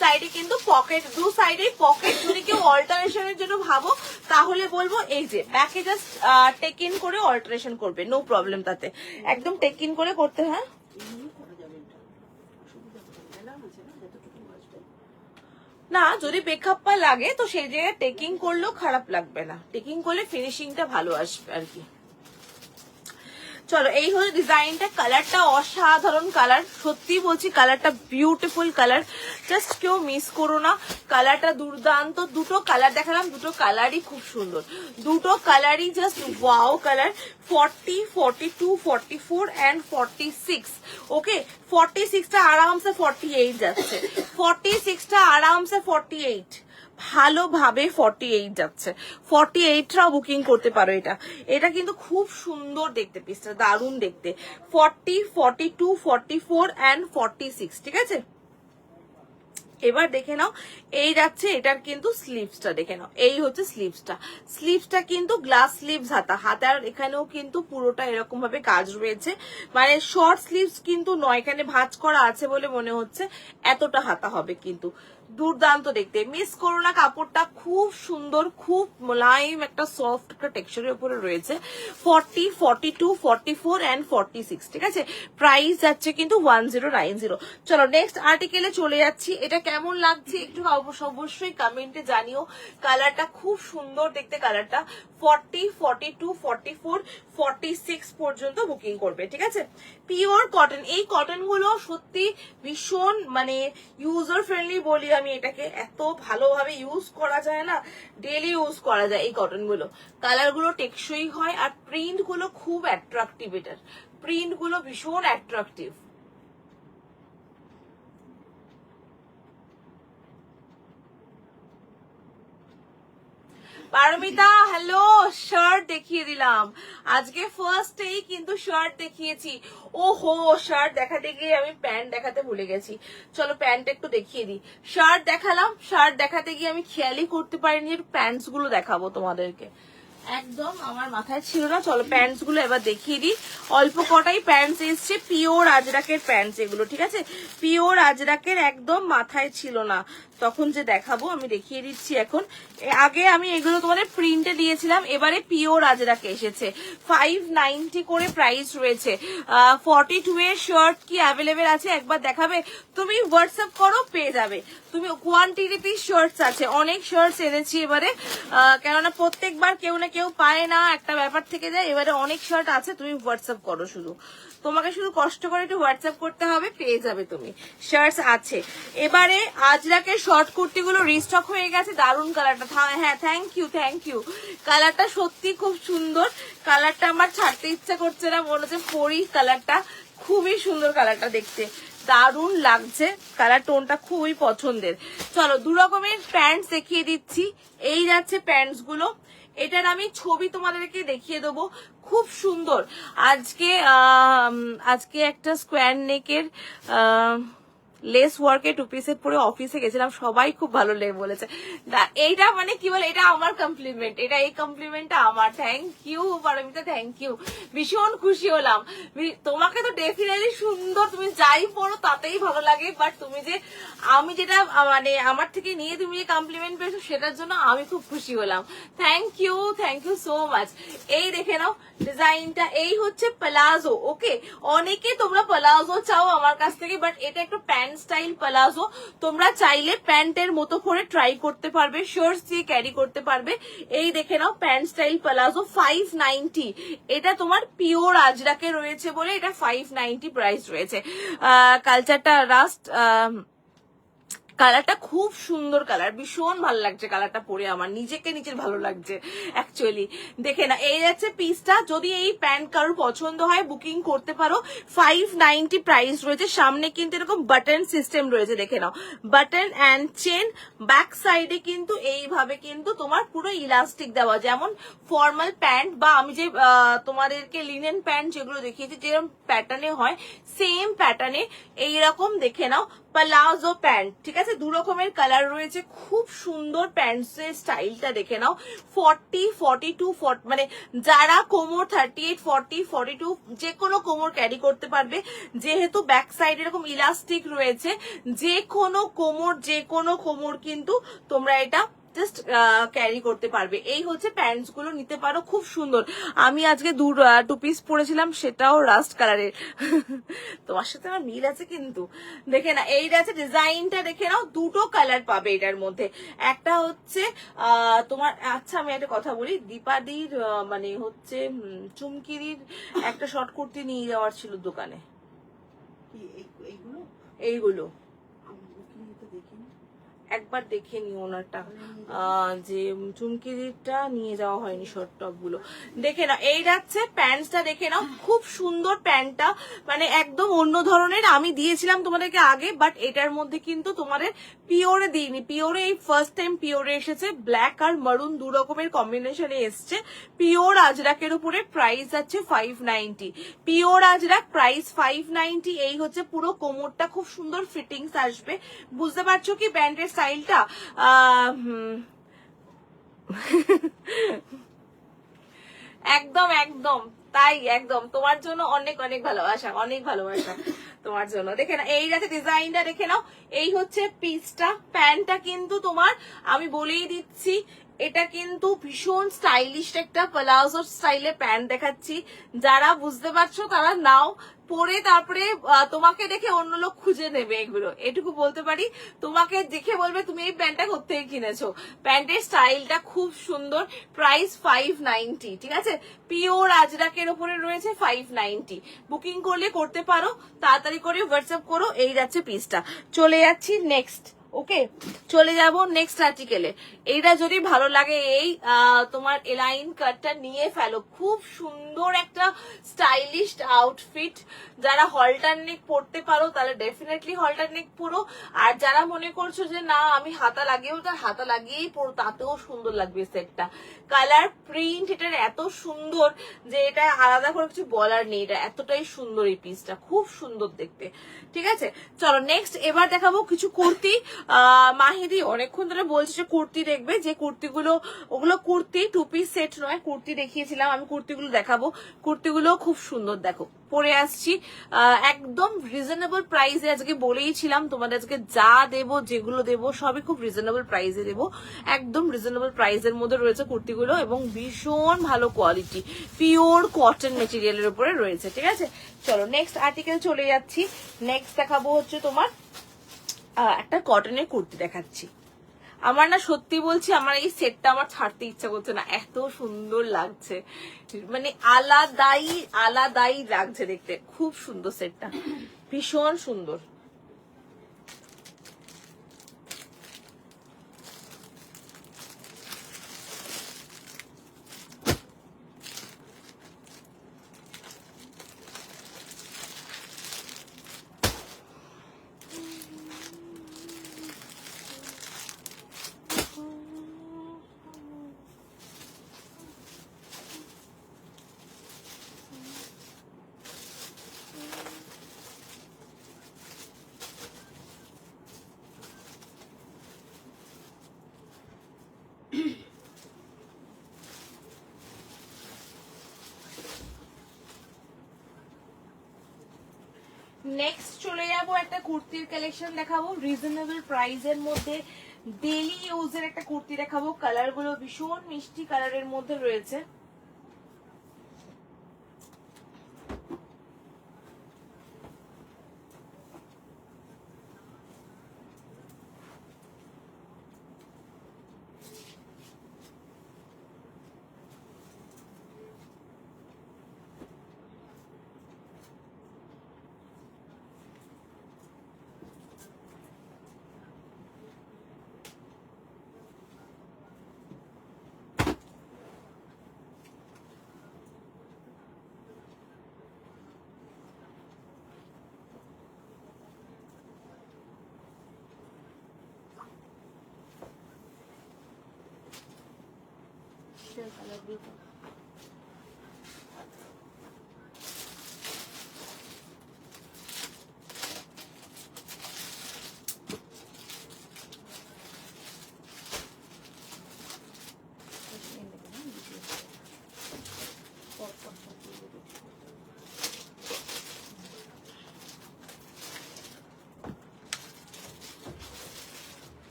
সাইডে কিন্তু পকেট, দু সাইডে পকেট। যদি কেউ অল্টারেশনের জন্য ভাবো তাহলে বলবো এই যে ব্যাকে জাস্ট টেক ইন করে অল্টারেশন করবে, নো প্রবলেম। তাতে একদম টেক ইন করে করতে। হ্যাঁ, না যদি বেকআপ লাগে তো সেই জায়গায় টেকিং করলেও খারাপ লাগবে না, টেকিং করলে ফিনিশিংটা ভালো আসবে আর কি। চলো, এই হলো ডিজাইনটা। কালারটা অসাধারণ কালার, সত্যি বলছি কালারটা বিউটিফুল কালার, জাস্ট কেউ মিস করো না। কালারটা দুর্দান্ত। দুটো কালার দেখালাম, দুটো কালারই খুব সুন্দর, দুটো কালারই জাস্ট ওয়াও কালার। 40, 42, 44 and 46 ওকে। 46টা আরামসে 48 যাচ্ছে, 46টা আরামসে 48 ভালোভাবে 48 যাচ্ছে। 48টাও বুকিং করতে পারো। এটা কিন্তু খুব সুন্দর দেখতে, পিসটা দারুণ দেখতে। 40, 42, 44 and 46, ঠিক আছে? এবার দেখে নাও, এই যাচ্ছে এটার কিন্তু স্লিভসটা দেখে নাও। এই হচ্ছে স্লিভসটা, স্লিভসটা কিন্তু গ্লাস স্লিভস হাতা, হাতার এখানেও কিন্তু পুরোটা এরকম ভাবে কাজ রয়েছে, মানে শর্ট স্লিভস কিন্তু নয়, এখানে ভাঁজ করা আছে বলে মনে হচ্ছে এতটা হাতা হবে, কিন্তু দুর্দান্ত দেখতে, মিস করো না। কাপড়টা খুব সুন্দর, খুব মোলায়েম একটা সফট একটা টেক্সচারের উপরে রয়েছে। 40, 42, 44 এন্ড 46, ঠিক আছে। প্রাইস যাচ্ছে কিন্তু 1090। চলো নেক্সট আর্টিকেলে চলে যাচ্ছি। এটা কেমন লাগছে একটু অবশ্যই কমেন্টে জানিও। কালারটা খুব সুন্দর দেখতে, কালারটা 40, 42, 44, 46 পর্যন্ত বুকিং করবে, ঠিক আছে। পিওর কটন, এই কটন গুলো সত্যি ভীষণ মানে ইউজার ফ্রেন্ডলি বলি আমি এটাকে, এত ভালোভাবে ইউজ করা যায় না, ডেলি ইউজ করা যায় এই কটন গুলো। কালার গুলো টেকসই হয় আর প্রিন্ট গুলো খুব অ্যাট্রাকটিভ, এটার প্রিন্ট গুলো ভীষণ অ্যাট্রাকটিভ। পারমিতা হ্যালো, শার্ট দেখিয়ে দিলাম আজকে ফার্স্টেই কিন্তু শার্ট দেখিয়েছি। ওহো, শার্ট দেখাতে গিয়ে আমি প্যান্ট দেখাতে ভুলে গেছি। চলো প্যান্ট একটু দেখিয়ে দিই। শার্ট দেখালাম, শার্ট দেখাতে গিয়ে আমি খেয়ালই করতে পারিনি প্যান্টস গুলো দেখাবো তোমাদেরকে, একদম আমার মাথায় ছিল না। চলো প্যান্টস গুলো এবার দেখিয়ে দিই। অল্প কটাই প্যান্টস এসছে, পিওর আজরাকের প্যান্টস এগুলো, ঠিক আছে। পিওর আজরাকের, একদম মাথায় ছিল না তখন যে দেখাবো, আমি দেখিয়ে দিচ্ছি এখন। আগে আমি এগুলো তোমাদের প্রিন্টে দিয়েছিলাম, এবারে পিওর আজরাকে এসেছে। 590 করে প্রাইস রয়েছে। 42 এর শার্ট কি অ্যাভেলেবেল আছে একবার দেখাবে? তুমি হোয়াটসঅ্যাপ করো, পেয়ে যাবে। তুমি কোয়ান্টিটি পিস শার্টস আছে, অনেক শার্টস এনেছি এবারে, কেননা প্রত্যেকবার কেউ না কেউ পায় না, একটা ব্যাপার থেকে যায়। এবারে অনেক শার্ট আছে, তুমি হোয়াটসঅ্যাপ করো শুধু, তোমাকে শুধু কষ্ট করে একটু হোয়াটসঅ্যাপ করতে হবে, পেয়ে যাবে তুমি। শার্টস আছে। এবারে আজরাকের শর্ট কুর্তিগুলো রিস্টক হয়ে গেছে, দারুণ কালারটা। হ্যাঁ থ্যাংক ইউ। কালারটা সত্যি খুব সুন্দর, কালারটা আমার ছাড়তে ইচ্ছা করছে না, মনে হচ্ছে পরি। কালারটা খুবই সুন্দর, কালারটা দেখতে দারুণ লাগছে, কালার টোনটা খুবই পছন্দের। চলো দু রকমের প্যান্টস দেখিয়ে দিচ্ছি। এই যাচ্ছে প্যান্টস গুলো, এটার আমি ছবি তোমাদেরকে দেখিয়ে দেবো, খুব সুন্দর। আজকে একটা স্কোয়ার নেকের লেস ওয়ার্কে টু পিসের পরে অফিসে গেছিলাম, সবাই খুব ভালো লেগে বলেছে। এইটা মানে কি বলে, এটা আমার কমপ্লিমেন্ট, এই কমপ্লিমেন্টটা আমার। Thank you Paramita, thank you, ভীষণ খুশি হলাম। তোমাকে তো ডেফিনেটলি সুন্দর, তুমি যাই পড়ো তাতেই ভালো লাগে, বাট তুমি যে আমি যেটা মানে আমার থেকে নিয়ে তুমি যে কমপ্লিমেন্ট পেয়েছো সেটার জন্য আমি খুব খুশি হলাম। Thank you so much. এই দেখে নাও ডিজাইনটা, এই হচ্ছে প্লাজো। ওকে, অনেকে তোমরা প্লাজো চাও আমার কাছ থেকে, বাট এটা একটু প্যান্ট স্টাইল প্লাজো। তোমরা চাইলে প্যান্টের মতো করে ট্রাই করতে পারবে, শর্টস দিয়ে ক্যারি করতে পারবে। এই দেখে নাও প্যান্ট স্টাইল প্লাজো, 590। এটা তোমার পিওর আজরাকে রয়েছে বলে এটা 590 প্রাইস রয়েছে। কালচারটা রাস্ট, কালারটা খুব সুন্দর কালার, ভীষণ ভালো লাগছে কালারটা পরে, আমার নিজের ভালো লাগছে অ্যাকচুয়ালি। দেখে না, এই যাচ্ছে পিসটা। যদি এই প্যান্ট কারোর পছন্দ হয় বুকিং করতে পারো। 590 প্রাইস রয়েছে। সামনে কিন্তু এরকম বাটন সিস্টেম রয়েছে, দেখে নাও, বাটন অ্যান্ড চেন। ব্যাক সাইডে কিন্তু এইভাবে কিন্তু তোমার পুরো ইলাস্টিক দেওয়া, যেমন ফর্মাল প্যান্ট বা আমি যে তোমাদেরকে লিনেন প্যান্ট যেগুলো দেখিয়েছি যেরকম প্যাটার্নে হয়, সেম প্যাটার্নে এইরকম দেখে নাও প্লাজো প্যান্ট, ঠিক আছে। দু রকমের কালার রয়েছে, খুব সুন্দর প্যান্টসের স্টাইলটা দেখে নাও। 40, 42, মানে যারা কোমর 38, 40, 42 যে কোনো কোমর ক্যারি করতে পারবে, যেহেতু ব্যাক সাইড এরকম ইলাস্টিক রয়েছে, যে কোনো কোমর কিন্তু তোমরা এটা জাস্ট ক্যারি করতে পারবে। এই হচ্ছে প্যান্টস গুলো, নিতে পারো, খুব সুন্দর। আমি আজকে টু পিস পরেছিলাম, সেটাও রাস্ট কালারের। তোমার সাথে আমার মিল আছে কিন্তু। দেখে না, এইটা আছে ডিজাইনটা, দেখে নাও, দুটো কালার পাবে এটার মধ্যে। একটা হচ্ছে তোমার, আচ্ছা আমি একটা কথা বলি, দীপাদির মানে হচ্ছে চুমকিরির একটা শর্ট কুর্তি নিয়ে যাওয়ার ছিল দোকানে, এইগুলো একবার দেখে নি ওনারটা, যে চুমকিটা নিয়ে যাওয়া হয়নি শর্ট টপ গুলো। দেখে নাও, এই যাচ্ছে প্যান্টসটা, দেখে নাও, খুব সুন্দর প্যান্টটা, মানে একদম অন্য ধরনের। আমি দিয়েছিলাম তোমাদেরকে আগে, বাট এটার মধ্যে কিন্তু তোমাদের পিওরে দিইনি, পিওরে এই ফার্স্ট টাইম পিওরে এসেছে। ব্ল্যাক আর মারুন দু রকমের কম্বিনেশনে এসছে। পিওর আজরাকের উপরে প্রাইস আছে 590। Pure Ajrak price 590। এই হচ্ছে পুরো কোমরটা, খুব সুন্দর ফিটিংস আসবে। বুঝতে পারছো কি প্যান্টের স্টাইলটা? একদম একদম তাই, একদম তোমার জন্য অনেক অনেক ভালোবাসা, অনেক ভালোবাসা তোমার জন্য। দেখে না এই যাতে ডিজাইনটা দেখে নাও, এই হচ্ছে পিসটা। প্যান্টটা কিন্তু তোমার আমি বলেই দিচ্ছি, এটা কিন্তু ভীষণ স্টাইলিশ একটা প্লাজো স্টাইলে প্যান্ট দেখাচ্ছি। যারা বুঝতে পারছো তারা নাও, পরে তারপরে তোমাকে দেখে অন্য লোক খুঁজে নেবে, এগুলো এটুকু বলতে পারি। তোমাকে দেখে বলবে তুমি এই প্যান্টটা কোত্থেকে কিনেছো। প্যান্টের স্টাইলটা খুব সুন্দর। প্রাইস 590, ঠিক আছে? পিওর আজরাকের উপরে রয়েছে 590। বুকিং করলে করতে পারো, তাড়াতাড়ি করে হোয়াটসঅ্যাপ করো। এই যাচ্ছে পিসটা। চলে যাচ্ছি নেক্সট। ওকে, চলে যাব নেক্সট আর্টিকেলে। এইটা যদি ভালো লাগে, এই তোমার এলাইন কাটটা নিয়ে ফেলো। খুব সুন্দর একটা স্টাইলিশ আউটফিট। যারা হলটার নেক পরতে পারো তাহলে ডেফিনেটলি হলটার নেক পরো। আর যারা মনে করছো যে না আমি হাতা লাগিয়েও, তার হাতা লাগিয়েই পরো, তাতেও সুন্দর লাগবে সেটটা। কালার প্রিন্ট এটার এত সুন্দর যে এটা আলাদা করে কিছু বলার নেই। এটা এতটাই সুন্দর, এই পিসটা খুব সুন্দর দেখতে। ঠিক আছে, চলো নেক্সট। এবার দেখাবো কিছু কুর্তি। মাহিদি অনেকক্ষণ ধরে বলছে যে কুর্তি দেখবে, যে কুর্তিগুলো ওগুলো কুর্তি, টু পিস সেট নয়, কুর্তি দেখিয়েছিলাম আমি, কুর্তিগুলো দেখাবো। কুর্তিগুলো খুব সুন্দর, দেখো পরে আসছি। একদম রিজনেবল প্রাইসে আজকে বলেইছিলাম তোমাদের, আজকে যা দেবো যেগুলো দেবো সবই খুব রিজনেবল প্রাইসে দেবো। একদম রিজনেবল প্রাইসের মধ্যে রয়েছে কুর্তিগুলো, এবং ভীষণ ভালো কোয়ালিটি, পিওর কটন মেটেরিয়ালের উপরে রয়েছে। ঠিক আছে, চলো নেক্সট আর্টিকেল চলে যাচ্ছি। নেক্সট দেখাবো হচ্ছে তোমার একটা কটনের কুর্তি দেখাচ্ছি। আমার না সত্যি বলছি, আমার এই সেটটা আমার ছাড়তে ইচ্ছা করছে না, এত সুন্দর লাগছে। মানে আলাদাই আলাদাই লাগছে দেখতে, খুব সুন্দর সেটটা, ভীষণ সুন্দর। নেক্সট চলে যাবো, একটা কুর্তির কালেকশন দেখাবো রিজনেবল প্রাইসের মধ্যে। ডেলি ইউজের একটা কুর্তি দেখাবো। কালার গুলো ভীষণ মিষ্টি কালারের মধ্যে রয়েছে।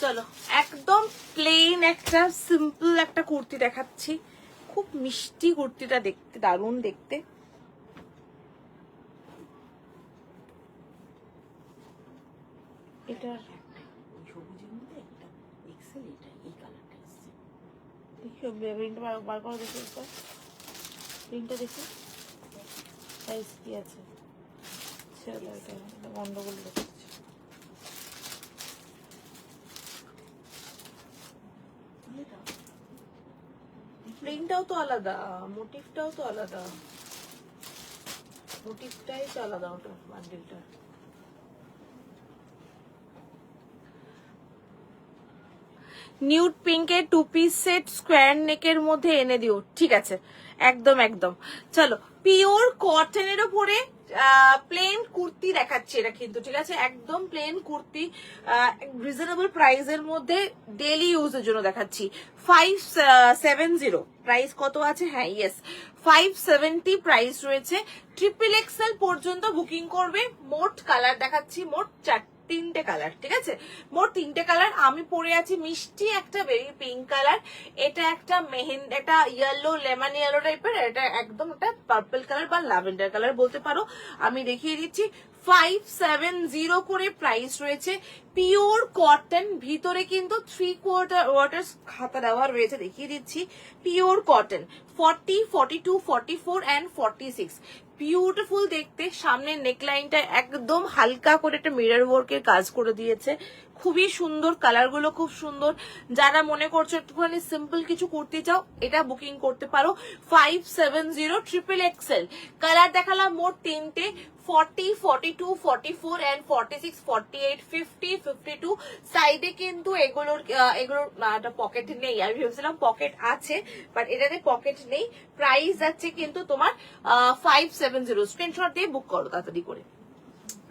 চলো একদম প্লেন একটা সিম্পল একটা কুর্তি দেখাচ্ছি। খুব মিষ্টি কুর্তিটা দেখতে, দারুণ দেখতে। এটা সবুজের মধ্যে একটা এক্সেল, এটা এই কালারটা এসছে। দেখি প্রিন্টটা বার করে দেখি, প্রিন্টটা দেখি সাইজ কি আছে। ছেড়ে দাও, এটা গন্ডগোল দেখাচ্ছে। প্রিন্টটাও তো আলাদা, মোটিভটাও তো আলাদা, মোটিভটাই তো আলাদা ওটা বান্ডিলটা। নিউড পিঙ্কের 2 পিস সেট স্কোয়ার নেকের মধ্যে এনে দিও। ঠিক আছে, একদম একদম। চলো, পিওর কটনের উপরে প্লেন কুর্তি দেখাচ্ছি এটা কিন্তু, ঠিক আছে, একদম প্লেন কুর্তি, রিজনেবল প্রাইসের মধ্যে ডেলি ইউজের জন্য দেখাচ্ছি। 570 প্রাইস কত আছে? হ্যাঁ, ইয়েস, 570 প্রাইস রয়েছে। ট্রিপল এক্সেল পর্যন্ত বুকিং করবে। মোট কালার দেখাচ্ছি, মোট 3টে কালার, ঠিক আছে, মোট 3টে কালার। আমি পরে আছি মিষ্টি একটা বেবি পিঙ্ক কালার, এটা একটা মেহেন্দি, এটা ইয়েলো, লেমন ইয়েলো টাইপের, এটা একদম একটা পার্পল কালার বা ল্যাভেন্ডার কালার বলতে পারো। আমি দেখিয়ে দিচ্ছি, 570 করে প্রাইস রয়েছে। পিওর কটন, ভিতরে কিন্তু 3/4 খাতা দেওয়া রয়েছে, দেখিয়ে দিচ্ছি। পিওর কটন, 40, 42, 44 and 46, বিউটিফুল দেখতে। সামনের নেকলাইনটা একদম হালকা করে একটা মিরর ওয়ার্কের কাজ করে দিয়েছে, খুবই সুন্দর, কালারগুলো খুব সুন্দর। যারা মনে করছো একটুখানি সিম্পল কিছু কুর্তি চাও, এটা বুকিং করতে পারো। 570 ট্রিপল এক্সেল কালার দেখালাম মোট 3টে, 40, 42, 44 and 46, 48, 50, 52। সাইডে কিন্তু এগুলোর পকেট নেই, আমি ভেবেছিলাম পকেট আছে, বাট এটাতে পকেট নেই। প্রাইস যাচ্ছে কিন্তু তোমার 570। স্ক্রিনশট দিয়ে বুক করো তাড়াতাড়ি করে,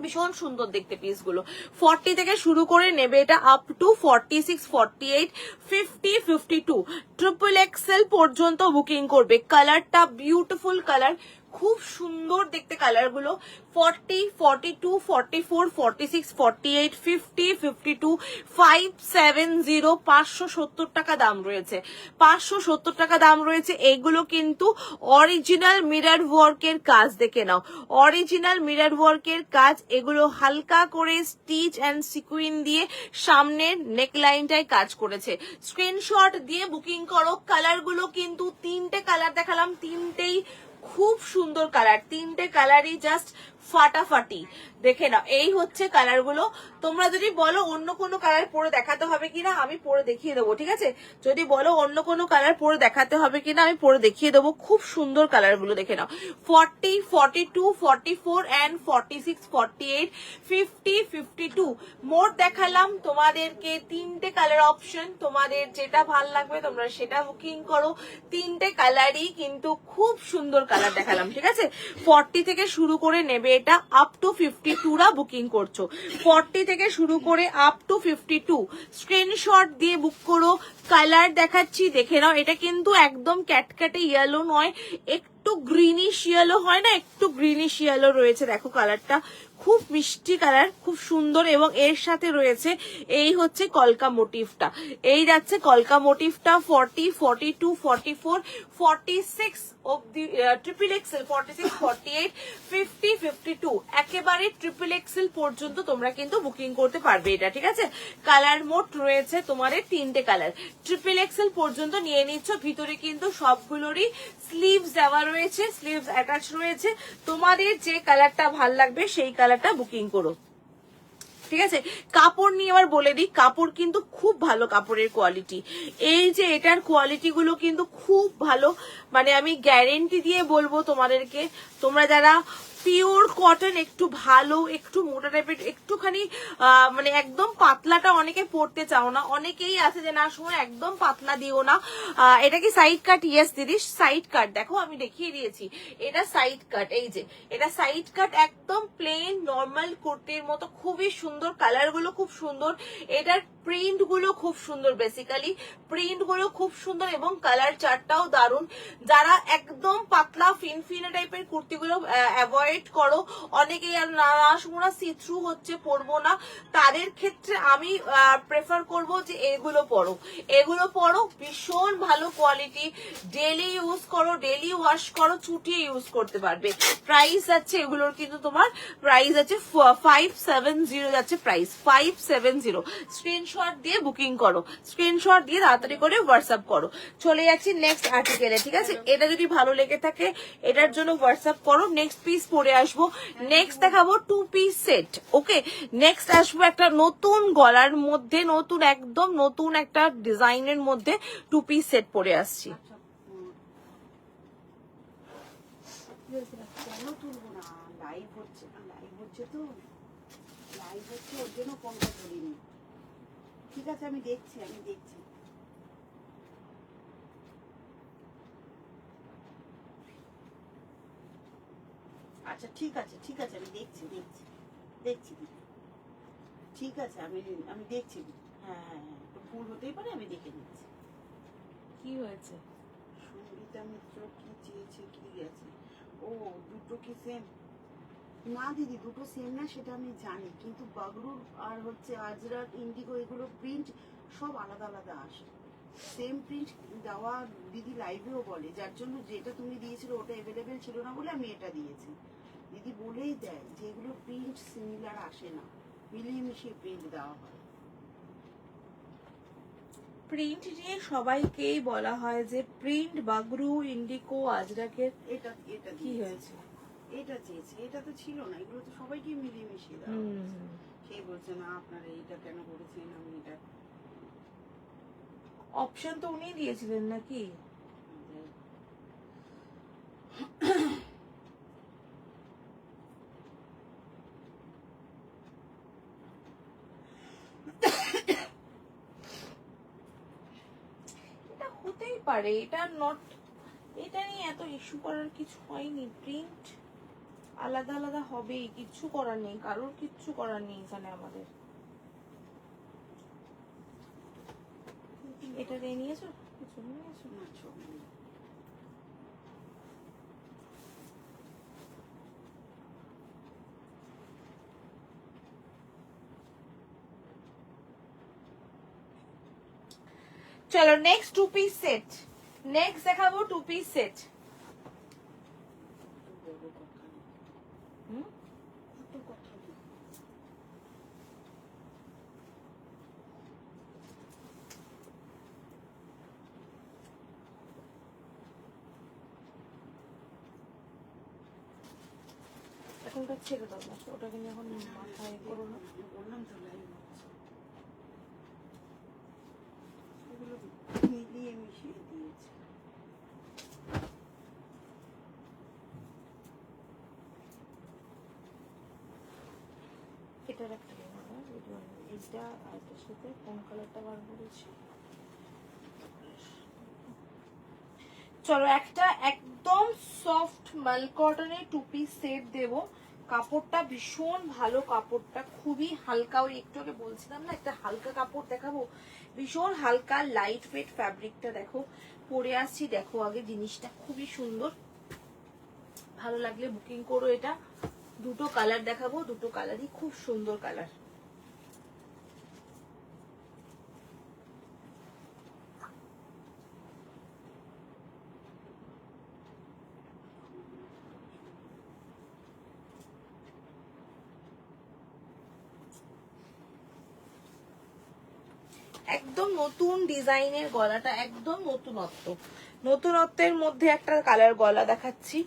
ভীষণ সুন্দর দেখতে পিসগুলো। 40 থেকে শুরু করে নেবে এটা আপ টু 46, 48, 50, 52, ট্রিপল এক্সেল পর্যন্ত বুকিং করবে। কালারটা বিউটিফুল কালার, খুব সুন্দর দেখতে কালারগুলো। 40, 42, 44, 46, 48, 50, 52, 570, 570 টাকা দাম রয়েছে, 570 টাকা দাম রয়েছে। এগুলো কিন্তু অরিজিনাল মিরর ওয়ার্কের কাজ, দেখে নাও, অরিজিনাল মিরর ওয়ার্কের কাজ। এগুলো হালকা করে স্টিচ অ্যান্ড সিকুইন দিয়ে সামনের নেকলাইনটায় কাজ করেছে। স্ক্রিনশট দিয়ে বুকিং করো। কালারগুলো কিন্তু 3টে কালার দেখালাম, 3টেই খুব সুন্দর কালার, 3টে কালারই জাস্ট ফাটাফাটি। দেখে নাও, এই হচ্ছে কালারগুলো। তোমরা যদি বলো অন্য কোনো কালার পরে দেখাতে হবে কিনা, আমি পরে দেখিয়ে দেবো, ঠিক আছে। যদি বলো অন্য কোনো কালার পরে দেখাতে হবে কিনা, আমি পরে দেখিয়ে দেবো। খুব সুন্দর কালারগুলো দেখে নাও। 40, 42, 44 and 46, 48, 50, 52, মোট দেখালাম তোমাদেরকে 3টে কালার অপশন। তোমাদের যেটা ভাল লাগবে তোমরা সেটা বুকিং করো। 3টে কালারই কিন্তু খুব সুন্দর কালার দেখালাম, ঠিক আছে। 40 থেকে শুরু করে নেবে এটা আপ টু 52 রা বুকিং করছো। 40 থেকে শুরু করে আপ টু 52 স্ক্রিনশট দিয়ে বুক করো। কালার দেখাচ্ছি, দেখে নাও। এটা কিন্তু একদম ক্যাটক্যাটে ইয়েলো নয়, একটু গ্রিনিশ ইয়েলো হয় না, একটু গ্রিনিশ ইয়েলো রয়েছে। দেখো কালারটা খুব মিষ্টি কালার, খুব সুন্দর। এবং এর সাথে রয়েছে এই হচ্ছে কলকা মোটিভটা, এই যাচ্ছে কলকা মোটিভটা। 40, 42, 44, 46 অব্দি ট্রিপল এক্সেল, 46, 48, 50, 52 একেবারে ট্রিপল এক্সেল পর্যন্ত তোমরা কিন্তু বুকিং করতে পারবে এটা, ঠিক আছে। কালার মোট রয়েছে তোমাদের 3টে কালার, ট্রিপল এক্সেল পর্যন্ত নিয়ে নিচ্ছ। ভিতরে কিন্তু সবগুলোরই স্লিভস দেওয়া রয়েছে, স্লিভস অ্যাটাচ রয়েছে। তোমাদের যে কালারটা ভাল লাগবে সেই কালারটা বুকিং করো, ঠিক আছে। কাপড় নিয়ে আবার বলে দিই, কাপড় কিন্তু খুব ভালো, কাপড়ের কোয়ালিটি, এই যে এটার কোয়ালিটি গুলো কিন্তু খুব ভালো, মানে আমি গ্যারেন্টি দিয়ে বলবো তোমাদেরকে। তোমরা যারা পিওর কটন একটু ভালো, একটু মোটা টাইপের, একটুখানি মানে একদম পাতলাটা অনেকে পরতে চাও না, অনেকেই আছে যে না সময় একদম পাতলা দিও না। এটা কি সাইড কাট? ইয়েস দিদি, সাইড কাট। দেখো আমি দেখিয়ে দিয়েছি, এটা সাইড কাট, এই যে এটা সাইড কাট, একদম প্লেন নর্মাল কুর্তির মতো, খুবই সুন্দর। কালার গুলো খুব সুন্দর, এটার প্রিন্ট গুলো খুব সুন্দর, বেসিক্যালি প্রিন্ট গুলো খুব সুন্দর এবং কালার চার্টটাও দারুন। যারা একদম পাতলা ফিনফিনে টাইপের কুর্তিগুলো অ্যাভয়েড করো, অনেকেই আর না শোনা সি থ্রু হচ্ছে পরবো না, তাদের ক্ষেত্রে আমি প্রেফার করব যে এগুলো পরো, এগুলো পরো, ভীষণ ভালো কোয়ালিটি। ডেলি ইউজ করো, ডেলি ওয়াশ করো, চুটিয়ে ইউজ করতে পারবে। প্রাইস আছে এগুলোর কিন্তু তোমার প্রাইস আছে 570 যাচ্ছে প্রাইস, 570। স্ক্রিনশট দিয়ে বুকিং করো, স্ক্রিনশট দিয়ে তাড়াতাড়ি করে হোয়াটসঅ্যাপ করো। চলে যাচ্ছি নেক্সট আর্টিকেলে, ঠিক আছে। এটা যদি ভালো লেগে থাকে এটার জন্য হোয়াটসঅ্যাপ করো। নেক্সট পিস পরে আসবো, নেক্সট দেখাবো 2 পিস সেট। ওকে, নেক্সট আসবো একটা নতুন গলার মধ্যে, নতুন একদম নতুন একটা ডিজাইনের মধ্যে 2 পিস সেট পরে আসছি। কেন তুলবো না, লাইভ হচ্ছে না, লাইভ হচ্ছে তো, লাইভ হচ্ছে, ওর জন্য ফোনটা তুলিনি। ঠিক আছে, আমি দেখছি, আমি দেখছি। আচ্ছা ঠিক আছে আমি দেখছি দিদি। ঠিক আছে আমি দেখছি দিদি। হ্যাঁ একটু ভুল হতেই পারে, আমি দেখে নিচ্ছি। কি হয়েছে? সঙ্গীতা মিত্র কি চেয়েছে, কি গেছে? ও দুটো কি সেম? না দিদি, দুটো সেম না সেটা আমি জানি, কিন্তু বাগরুর আর হচ্ছে আজরাক, ইন্ডিগো এগুলো প্রিন্ট সব আলাদা আলাদা আসে। সেম প্রিন্ট দেওয়া দিদি লাইভেও বলে, যার জন্য যেটা তুমি দিয়েছিল ওটা অ্যাভেলেবেল ছিল না বলে আমি এটা দিয়েছি। দিদি বলেই দেয় যে এগুলো প্রিন্ট সিমিলার আসে না, মিলিয়ে মিশিয়ে প্রিন্ট দেওয়া হয়। প্রিন্ট নিয়ে সবাইকেই বলা হয় যে প্রিন্ট বাগরু, ইন্ডিকো, আজরাকের। এটা এটা কি দিয়েছি। হয়েছে? এটা চেয়েছি, এটা তো ছিল না, এগুলো তো সবাইকে মিলিয়ে মিশিয়ে দেওয়া হয়েছে। সেই বলছে না আপনারা এইটা কেন করেছেন, আমি এটা অপশন তো উনি দিয়েছিলেন নাকি? এটা হতেই পারে, এটা নট, এটা নিয়ে এত ইস্যু করার কিছু হয়নি। প্রিন্ট আলাদা আলাদা হবেই, কিচ্ছু করার নেই, কারোর কিচ্ছু করার নেই এখানে আমাদের। এটা দিয়ে নিয়েছো? কিছু নিয়েছো? না ছবি নেই। চলো next two piece set, next দেখাবো টু পিস সেট। বড় কথা নেই, অত কথা নেই। এখনকার ছেড়ে দাও না, ওটাকে নিয়ে এখন মাথায় করো না। বললাম তো লাইভ হচ্ছে, এগুলো মিলিয়ে মিশিয়ে দিয়েছে। এটার একটা ভিডিও, এইটা আর এটার সাথে কোন কালারটা বার করেছি। চলো একটা একদম সফট মাল কটনের টু পিস সেট দেবো। কাপড়টা ভীষণ ভালো, কাপড়টা খুবই হালকা, ওই একটু আগে বলছিলাম না একটা হালকা কাপড় দেখাবো, ভীষণ হালকা লাইট ওয়েট ফ্যাব্রিকটা দেখো, পরে আসছি দেখো আগে জিনিসটা খুবই সুন্দর, ভালো লাগলে বুকিং করো। এটা দুটো কালার দেখাবো, দুটো কালারই খুব সুন্দর কালার। একদম নতুন ডিজাইনের গলাটা, একদম নতুনত্বের মধ্যে একটা কালার গলা দেখাচ্ছি।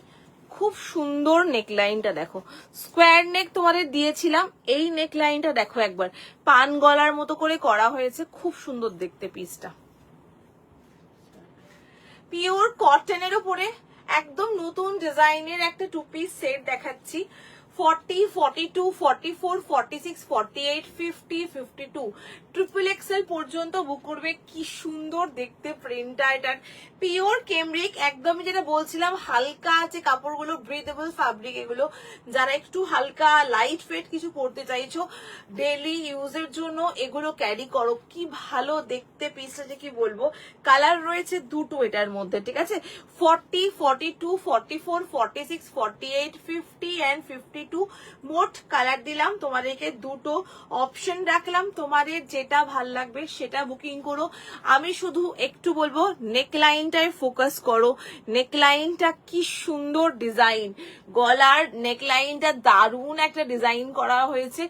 খুব সুন্দর নেকলাইনটা দেখো, স্কোয়ার নেক তোমাদের দিয়েছিলাম, এই নেকলাইনটা দেখো একবার, পান গলার মতো করে করা হয়েছে, খুব সুন্দর দেখতে পিসটা। পিওর কটনের উপরে একদম নতুন ডিজাইনের একটা টু পিস সেট দেখাচ্ছি। 40, 42, 44, 46, 48, 50, 52 ট্রিপল এক্সেল পর্যন্ত বুক করবে। কি সুন্দর দেখতে প্রিন্টটা, এটার পিওর কেমব্রিক, একদমই যেটা বলছিলাম হালকা আছে কাপড়গুলো, ব্রিথেবল ফ্যাব্রিক এগুলো। যারা একটু হালকা লাইট ওয়েট কিছু পরতে চাইছো ডেইলি ইউজের জন্য এগুলো ক্যারি করো, কি ভালো দেখতে পিসটা যে কি বলবো। কালার রয়েছে দুটো এটার মধ্যে, ঠিক আছে, 40, 42, 44, 46, 48, 50 and 52 মোট কালার দিলাম তোমাদেরকে, দুটো অপশন রাখলাম, তোমাদের যেটা ভাল লাগবে সেটা বুকিং করো। আমি শুধু একটু বলবো নেকলাইনটায় ফোকাস করো, নেকলাইনটা কি সুন্দর ডিজাইন, গলার নেকলাইনটা দারুণ একটা ডিজাইন করা হয়েছে,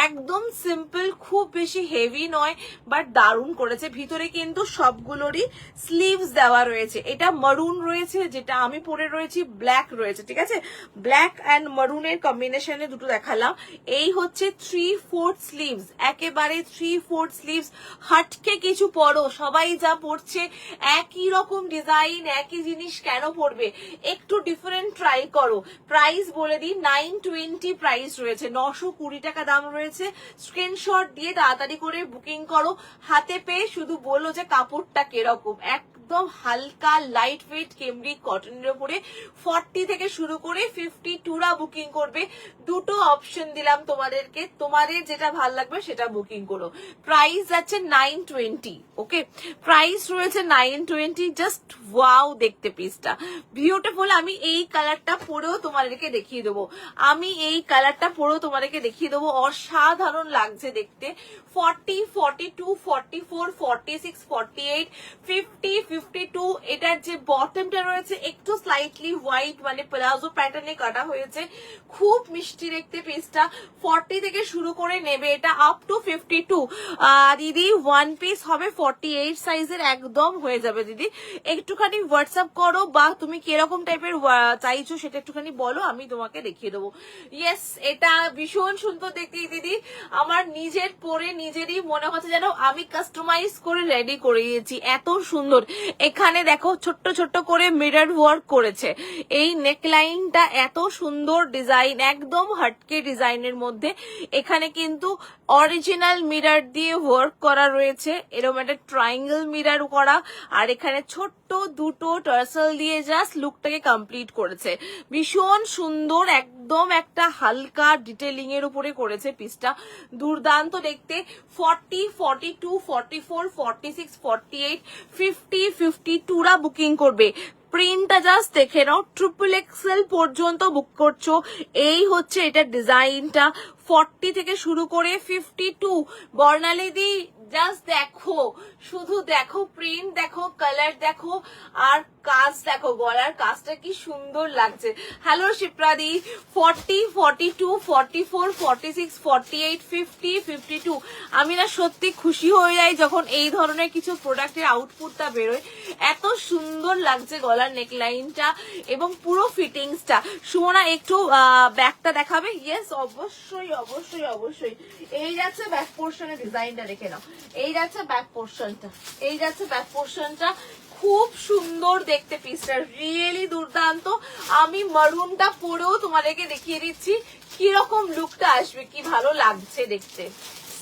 একদম সিম্পল, খুব বেশি হেভি নয়, বাট দারুণ করেছে। ভিতরে কিন্তু সবগুলোরই স্লিভস দেওয়া রয়েছে, এটা মারুন রয়েছে, যেটা আমি পরে রয়েছি ব্ল্যাক রয়েছে, ঠিক আছে, ব্ল্যাক অ্যান্ড মারুনের কম্বিনেশনে দুটো দেখালাম। এই হচ্ছে 3/4 স্লিভস, একেবারে 3/4 স্লিভস, হাটকে কিছু পরো, সবাই যা পরছে একই রকম ডিজাইন, একই জিনিস কেন পরবে, একটু ডিফারেন্ট ট্রাই করো। প্রাইস বলে দিই 920 প্রাইস রয়েছে, 920 টাকা দাম রয়েছে। স্ক্রিনশট দিয়ে তাড়াতাড়ি করে বুকিং করো, হাতে পেয়ে শুধু বলো যে কাপড়টা কিরকম, একদম হালকা লাইট ওয়েট কেমব্রিক কটনের উপরে 40 থেকে শুরু করে 52রা বুকিং করবে। দুটো অপশন দিলাম তোমাদেরকে, তোমাদের যেটা ভাল লাগবে সেটা বুকিং করো। প্রাইস আছে 920। ওকে, প্রাইস রয়েছে 920। জাস্ট ওয়াও দেখতে পিসটা বিউটিফুল। আমি এই কালারটা পরেও তোমাদেরকে দেখিয়ে দেবো, অসাধারণ লাগছে দেখতে। 40, 42, 44, 46, 48, 50, 52 এটার যে বটমটা রয়েছে একটু স্লাইটলি হোয়াইট মানে প্লাজো প্যাটার্নে কাটা হয়েছে, খুব মিষ্টি দেখতে পিসটা। 40 থেকে শুরু করে নেবে এটা আপ টু 52। দিদি ওয়ান পিস হবে 48 সাইজের, একদম হয়ে যাবে দিদি। একটুখানি হোয়াটসঅ্যাপ করো বা তুমি কিরকম টাইপের চাইছো সেটা একটুখানি বলো, আমি তোমাকে দেখিয়ে দেবো। ইয়েস, এটা ভীষণ সুন্দর দেখতে দিদি, আমার নিজের পরে নিজেরই মনে হচ্ছে যেন আমি কাস্টমাইজ করে রেডি করে দিয়েছি, এত সুন্দর। এখানে দেখো ছোট্ট ছোট্ট করে মিরর ওয়ার্ক করেছে, এই নেকলাইনটা এত সুন্দর ডিজাইন, একদম হটকে ডিজাইনের মধ্যে। এখানে কিন্তু অরিজিনাল মিরর দিয়ে ওয়ার্ক করা রয়েছে, এরকম একটা ট্রায়াঙ্গেল মিরর করা, আর এখানে ছোট্ট দুটো টার্সেল দিয়ে জাস্ট লুকটাকে কমপ্লিট করেছে। ভীষণ সুন্দর, একদম একটা হালকা ডিটেলিং এর উপরে করেছে পিসটা, দুর্দান্ত দেখতে। 40, 42, 44, 46, 48, 50, 52রা বুকিং করবে। প্রিন্টটা জাস্ট দেখে নাও, ট্রিপল এক্সেল পর্যন্ত বুক করছো। এই হচ্ছে এটা ডিজাইনটা। 40 থেকে শুরু করে 52। বর্ণালীদি জাস্ট দেখো, শুধু দেখো, প্রিন্ট দেখো, কালার দেখো, আর কাজ দেখো, গলার কাজটা কি সুন্দর লাগছে। হ্যালো শিপ্রাদি। 40, 42, 44, 46, 48, 50, 52। আমি না সত্যি খুশি হয়ে যাই যখন এই ধরনের কিছু প্রোডাক্টের আউটপুটটা বেরোয়, এত সুন্দর লাগছে গলার নেকলাইনটা এবং পুরো ফিটিংসটা। সুমনা একটু ব্যাকটা দেখাবে? ইয়েস, অবশ্যই অবশ্যই অবশ্যই। এই যাচ্ছে ব্যাক পোর্শনের ডিজাইনটা, দেখে নাও। এই যাচ্ছে ব্যাক পোর্শনটা, খুব সুন্দর দেখতে পিসটা, রিয়েলি দুর্দান্ত। আমি মারুনটা পরেও তোমাদেরকে দেখিয়ে দিচ্ছি কিরকম লুকটা আসবে, কি ভালো লাগছে দেখতে।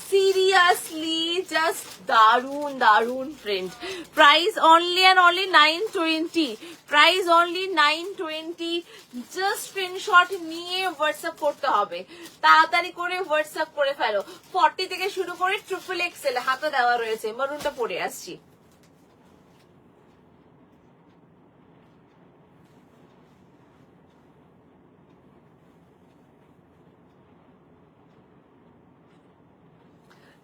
সিরিয়াসলি জাস্ট দারুন দারুন print. Price only and only 920। Price only 920। Just screenshot নিয়ে হোয়াটসঅ্যাপ করতে হবে, তাড়াতাড়ি করে হোয়াটসঅ্যাপ করে ফেলো। 40 থেকে শুরু করে ট্রিপল এক্সেল হাতে দেওয়া রয়েছে। মারুনটা পরে আসছি।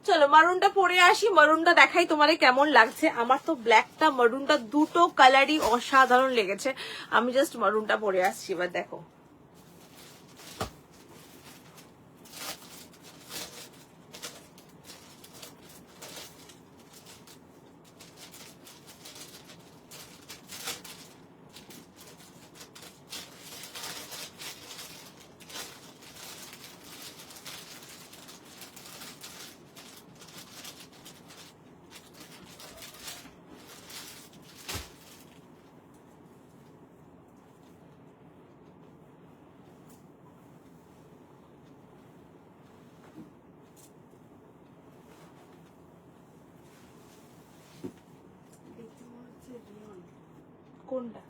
চলো মারুনটা পরে আসি, মারুনটা দেখাই তোমারে কেমন লাগছে। আমার তো ব্ল্যাকটা মারুনটা দুটো কালারই অসাধারণ লেগেছে। আমি জাস্ট মারুনটা পরে আসছি, এবার দেখো। কোনটা?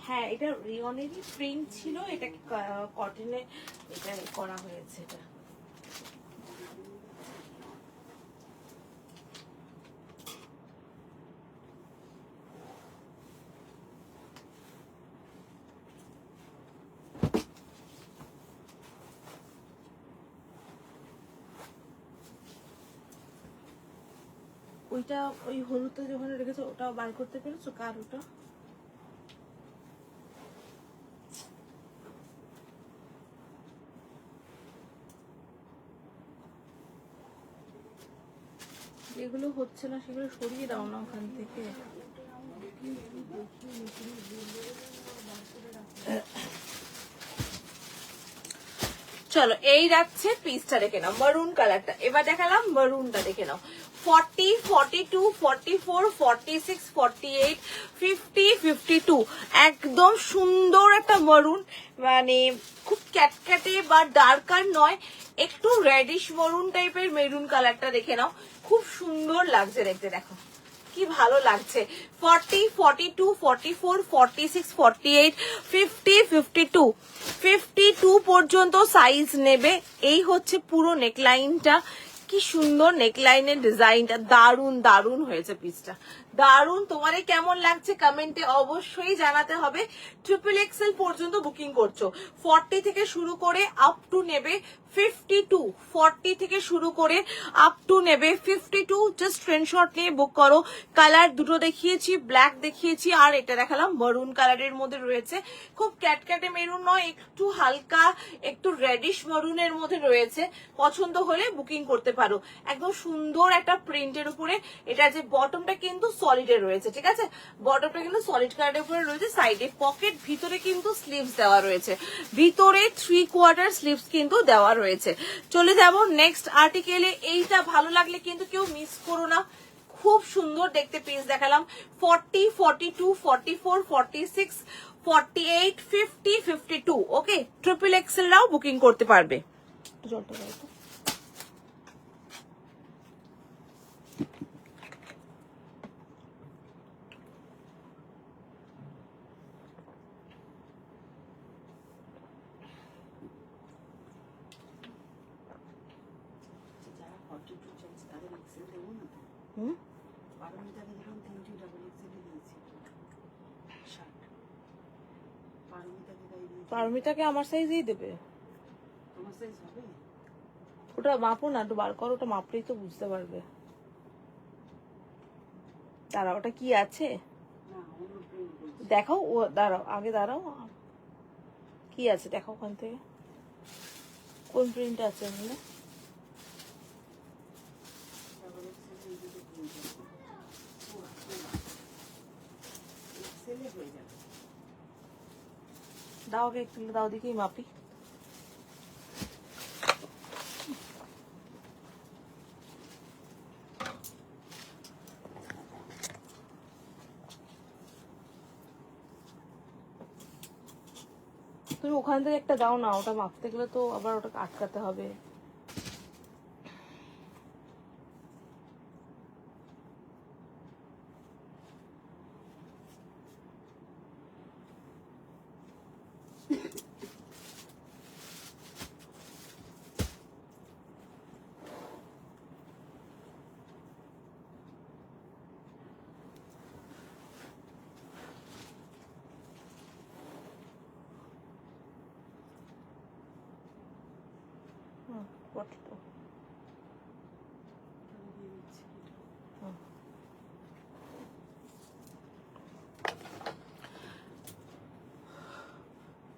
হ্যাঁ, এটা রিয়নেরই প্রিন্ট ছিল, এটাকে কটনে এটা করা হয়েছে। এটা ওইটা ওই হলুদটা যখন রেখেছো ওটাও বার করতে পেরেছো? কার ওটা? যেগুলো হচ্ছে না সেগুলো সরিয়ে দাও না ওখান থেকে। চলো এই রাখছে পিসটা দেখে নাও, মারুন কালারটা। এবার দেখালাম মারুনটা, দেখে নাও। 40, 42, 44, 46, 48, 50, 52 একদম সুন্দর একটা মারুন, মানে খুব ক্যাটক্যাটে বা ডার্কার নয়, একটু রেডিশ মারুন টাইপের মেরুন কালারটা দেখে নাও, খুব সুন্দর লাগছে দেখতে। দেখো কি ভালো লাগছে। 40, 42, 44, 46, 48, 50, 52, 52 পর্যন্ত সাইজ নেবে। এই হচ্ছে পুরো নেকলাইনটা। কি সুন্দর নেকলাইনের ডিজাইনটা, দারুন দারুন হয়েছে পিসটা, দারুন। তোমাদের কেমন লাগছে কমেন্টে অবশ্যই জানাতে হবে। XXL পর্যন্ত বুকিং করছো, 40 থেকে শুরু করে আপ টু নেবে 52, 40 থেকে শুরু করে আপ টু নেবে 52। জাস্ট স্ক্রিনশট নিয়ে বুক করো। কালার দুটো দেখিয়েছি, ব্ল্যাক দেখিয়েছি, আর এটা দেখালাম মারুন কালারের মধ্যে রয়েছে। খুব ক্যাটক্যাটে মেরুন নয়, একটু হালকা একটু রেডিশ মারুনের মধ্যে রয়েছে। পছন্দ হলে বুকিং করতে পারো। একদম সুন্দর একটা প্রিন্টের উপরে। এটা যে বটমটা কিন্তু সলিডে রয়েছে, ঠিক আছে, বটমটা কিন্তু সলিড কালারের উপরে রয়েছে। সাইডে পকেট, ভিতরে কিন্তু স্লিভস দেওয়া রয়েছে, ভিতরে 3/4 স্লিভস কিন্তু দেওয়া রয়েছে। চলে যাব নেক্সট আর্টিকেলে। এইটা ভালো লাগলে কিন্তু কেউ মিস করো না, খুব সুন্দর দেখতে পিস দেখালাম। 40, 42, 44, 46, 48, 50, 52। ওকে, XXL রাও বুকিং করতে পারবে। জলটা দাও তো। যারা 42 চাইছে তাদের এক্সেল দেবো না তো? হুম, পারমিতাকে যেরকম 3টি ডাবল এক্সেল দিয়েছি শার্ট, পারমিতাকে তাই দিয়েছি। পারমিতাকে আমার সাইজই দেবে। তোমার সাইজ হবে? ওটা মাপো না, একটু বার করো, ওটা মাপলেই তো বুঝতে পারবে। দাঁড়াও, ওটা কি আছে না, অন্য প্রিন্ট বলছি। দেখাও। ও দাঁড়াও, আগে দাঁড়াও, কি আছে দেখাও ওখান থেকে, কোন প্রিন্ট আছে ওখানে। ডাবল এক্সেল এই দুটো প্রিন্ট আছে। এক্সেলে হয়ে যাবে। দাও আগে একটু দাও, দেখি মাপি। তুমি ওখান থেকে একটা দাও না, ওটা মাপতে গেলে তো আবার ওটাকে আটকাতে হবে। কত? দিয়ে দিচ্ছি।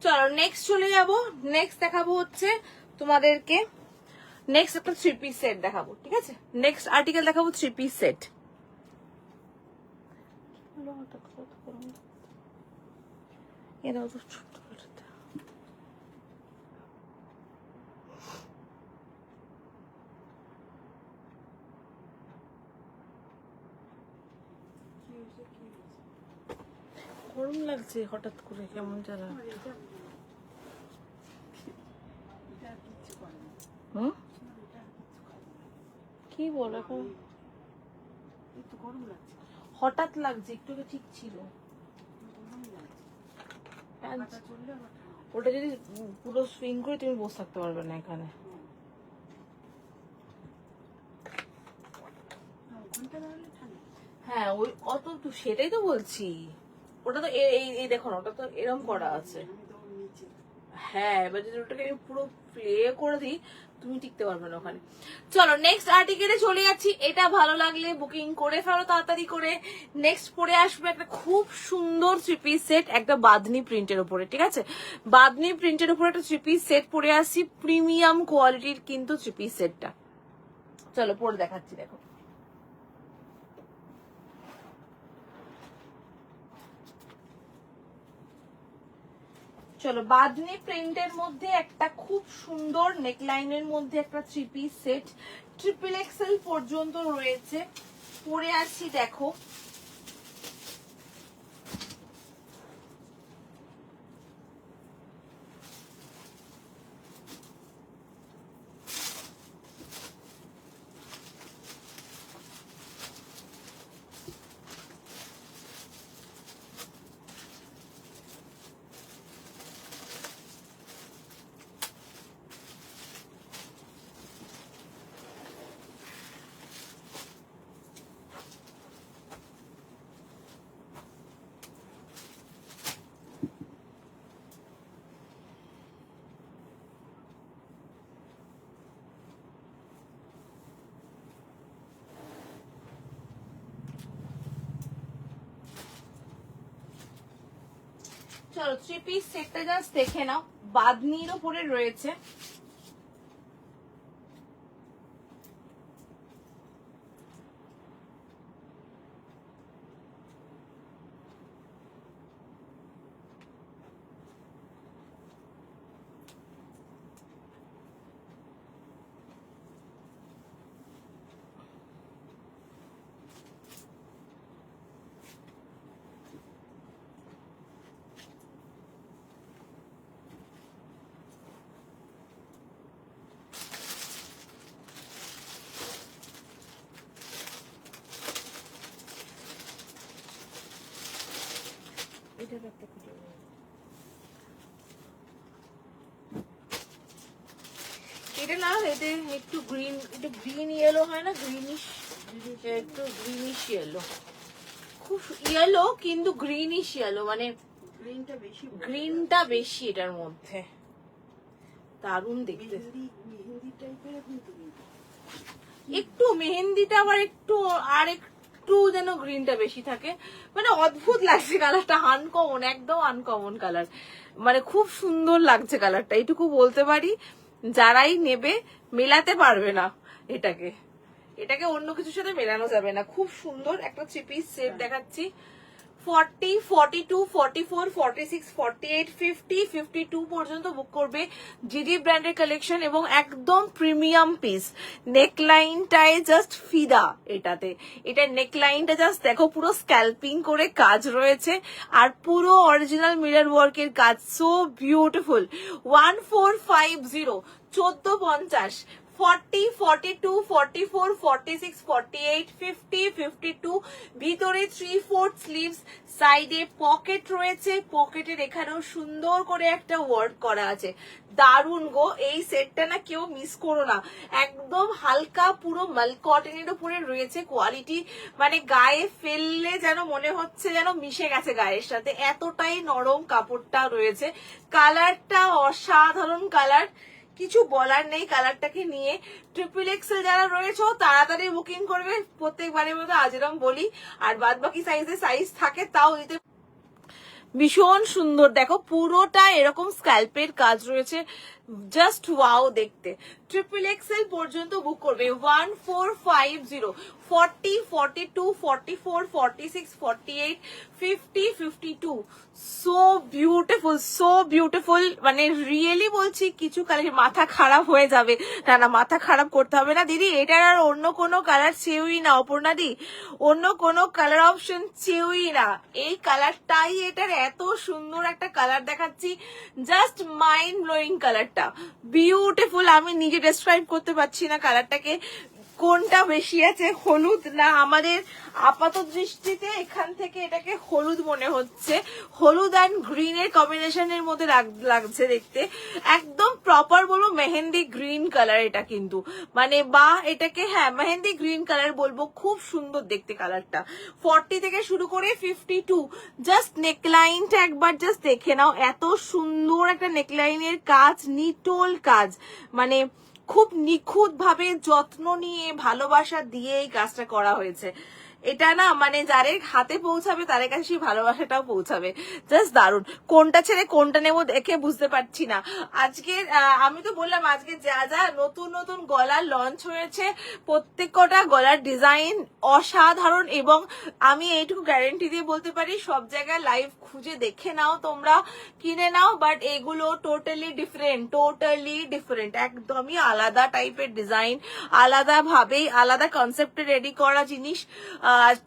চলো নেক্সট চলে যাব। নেক্সট দেখাবো হচ্ছে তোমাদেরকে, নেক্সট একটা 3 পিস সেট দেখাবো, ঠিক আছে। নেক্সট আর্টিকেল দেখাবো 3 পিস সেট। এরাও তো ছোট ছোট। কি হয়েছে, কি হয়েছে? গরম লাগছে হঠাৎ করে, কেমন যারা। আমার এটা আর কিচ্ছু করে না। হুম, আমার এটা আর কিচ্ছু করে না। কি বল এখন, একটু গরম লাগছে, হঠাৎ লাগছে, একটু আগে ঠিক ছিল। গরমই লাগছে। প্যান্ট পাটা চললে আবার ঠান্ডা। ওটা যদি পুরো সুইং করে তুমি বসে থাকতে পারবে না এখানে। ওখানটা দাঁড়ালে ঠান্ডা। হ্যাঁ, ওই অত তো সেটাই তো বলছি। ওটা তো এই এই দেখো না, ওটা তো এরম করা আছে। আমি তো ওর নিচে। হ্যাঁ, এবার যদি ওটাকে আমি পুরো প্লে করে দিই, তুমি টিকতে পারবে না ওখানে। চলো নেক্সট আর্টিকেলে চলে যাচ্ছি। এটা ভালো লাগলে বুকিং করে ফেলো তাড়াতাড়ি করে। নেক্সট পরে আসবে একটা খুব সুন্দর 3 পিস সেট, একটা বাদনি প্রিন্টের উপরে, ঠিক আছে। বাদনি প্রিন্টের উপরে একটা 3 পিস সেট পরে আসি, প্রিমিয়াম কোয়ালিটির কিন্তু 3 পিস সেটটা। চলো পরে দেখাচ্ছি, দেখো। চলো বাদনি প্রিন্টের মধ্যে একটা খুব সুন্দর নেকলাইনের মধ্যে একটা 3 পিস সেট, XXL পর্যন্ত রয়েছে। পরে আসছি, দেখো। চলো 3 পিস সেটটা জাস্ট দেখে নাও, বাদনির উপরে রয়েছে। এটা না, এতে একটু গ্রিন, একটু গ্রিন ইয়েলো হয় না, গ্রিনিশ, একটু গ্রিনিশ ইয়েলো, খুব ইয়েলো কিন্তু গ্রিনিশ ইয়েলো, মানে গ্রিনটা বেশি এটার মধ্যে। দারুণ দেখতে, একটু মেহেন্দিটা আবার একটু আর একটু যেন গ্রিনটা বেশি থাকে, মানে অদ্ভুত লাগছে কালারটা, আনকমন, একদম আনকমন কালার, মানে খুব সুন্দর লাগছে কালারটা, এইটুকু বলতে পারি। যারাই নেবে মেলাতে পারবে না এটাকে, এটাকে অন্য কিছুর সাথে মেলানো যাবে না। খুব সুন্দর একটা 3 পিস সেট দেখাচ্ছি। 40, 42, 44, 46, 48, 50, 52 পর্যন্ত বুক করবে। জিডি ব্র্যান্ডের কালেকশন এবং একদম প্রিমিয়াম পিস। নেকলাইনটায় জাস্ট ফিদা এটাতে, এটার নেকলাইনটা জাস্ট দেখো, পুরো স্ক্যাল্পিং করে কাজ রয়েছে আর পুরো অরিজিনাল মিরর ওয়ার্কের কাজ, সো বিউটিফুল। 1450, 1450, 40, 42, 44, 46, 48, 50, 52, ভিতরে 3/4 স্লিভস, সাইডে পকেট রয়েছে, পকেটের এখানেও সুন্দর করে একটা ওয়ার্ক করা আছে। দারুন গো, এই সেটটা না কেউ মিস করো না, একদম হালকা পুরো মাল কটনের উপরে রয়েছে, কোয়ালিটি মানে গায়ে ফেললে যেন মনে হচ্ছে যেন মিশে গেছে গায়ের সাথে, এতটাই নরম কাপড়টা রয়েছে। কালারটা অসাধারণ কালার, কিছু বলার নেই কালারটাকে নিয়ে। XXL যারা রয়েছে তাড়াতাড়ি বুকিং করবে, প্রত্যেকবারের মতো আজ এরকম বলি, আর বাদ বাকি সাইজে সাইজ থাকে তাও দিতে। ভীষণ সুন্দর, দেখো পুরোটা এরকম স্ক্যাল্পের কাজ রয়েছে, জাস্ট ওয়াও দেখতে। XXL পর্যন্ত বুক করবে। 1450, 40, 42, 44, 46, 48, 50, 52, সো বিউটিফুল, সো বিউটিফুল, মানে রিয়েলি বলছি, কিছু কালার মাথা খারাপ হয়ে যাবে। না না, মাথা খারাপ করতে হবে না দিদি, এটার আর অন্য কোনো কালার চেউই না অপর্ণা দি, অন্য কোনো কালার অপশন চেউই না, এই কালারটাই এটার এত সুন্দর একটা কালার দেখাচ্ছি, জাস্ট মাইন্ড ব্লোয়িং কালারটা, বিউটিফুল। আমি নিজে ডেসক্রাইব করতে পারছি না কালারটাকে, কোনটা বেশি আছে, হলুদ না, আমাদের আপাত দৃষ্টিতে এখান থেকে এটাকে হলুদ মনে হচ্ছে, হলুদ অ্যান্ড গ্রিনের কম্বিনেশনের মধ্যে লাগছে দেখতে, একদম প্রপার বলবো মেহেন্দি গ্রিন কালার এটা কিন্তু, মানে বা এটাকে হ্যাঁ মেহেন্দি গ্রিন কালার বলবো, খুব সুন্দর দেখতে কালারটা। 40 থেকে শুরু করে 52, জাস্ট নেকলাইনটা একবার জাস্ট দেখে নাও, এত সুন্দর একটা নেকলাইনের কাজ, নিটোল কাজ, মানে খুব নিখুঁত ভাবে যত্ন নিয়ে ভালোবাসা দিয়ে এই কাজটা করা হয়েছে। এটা না মানে যাদের হাতে পৌঁছাবে তাদের কাছে সেই ভালোবাসাটাও পৌঁছাবে, জাস্ট দারুন। কোনটা ছেড়ে কোনটা নেবো দেখে বুঝতে পারছি না। আজকে আমি তো বললাম আজকে যা যা নতুন নতুন গলার লঞ্চ হয়েছে, প্রত্যেকটা গলার ডিজাইন অসাধারণ, এবং আমি এইটুকু গ্যারেন্টি দিয়ে বলতে পারি সব জায়গায় লাইভ খুঁজে দেখে নাও, তোমরা কিনে নাও, বাট এগুলো টোটালি ডিফারেন্ট, একদমই আলাদা টাইপের ডিজাইন, আলাদা ভাবেই আলাদা কনসেপ্টে রেডি করা জিনিস।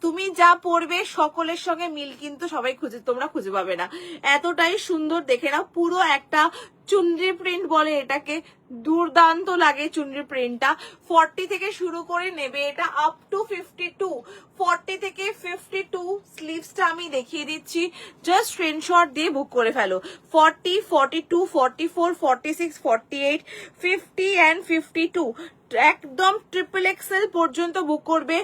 তুমি যা পরবে সকলের সঙ্গে মিল কিন্তু সবাই তোমরা খুঁজে পাবে না, এতটাই সুন্দর। দেখে নাও, পুরো একটা চুনরি প্রিন্ট বলে এটাকে, দুর্দান্ত লাগে চুনরি প্রিন্টটা। 40 থেকে শুরু করে নেবে এটা আপ টু 52, 40 থেকে 52 স্লিভসটা আমি দেখিয়ে দিচ্ছি, জাস্ট স্ক্রিনশট দিয়ে বুক করে ফেলো। 40, 42, 44, 46, 48, 50 and 52 একদম XXL পর্যন্ত বুক করবে,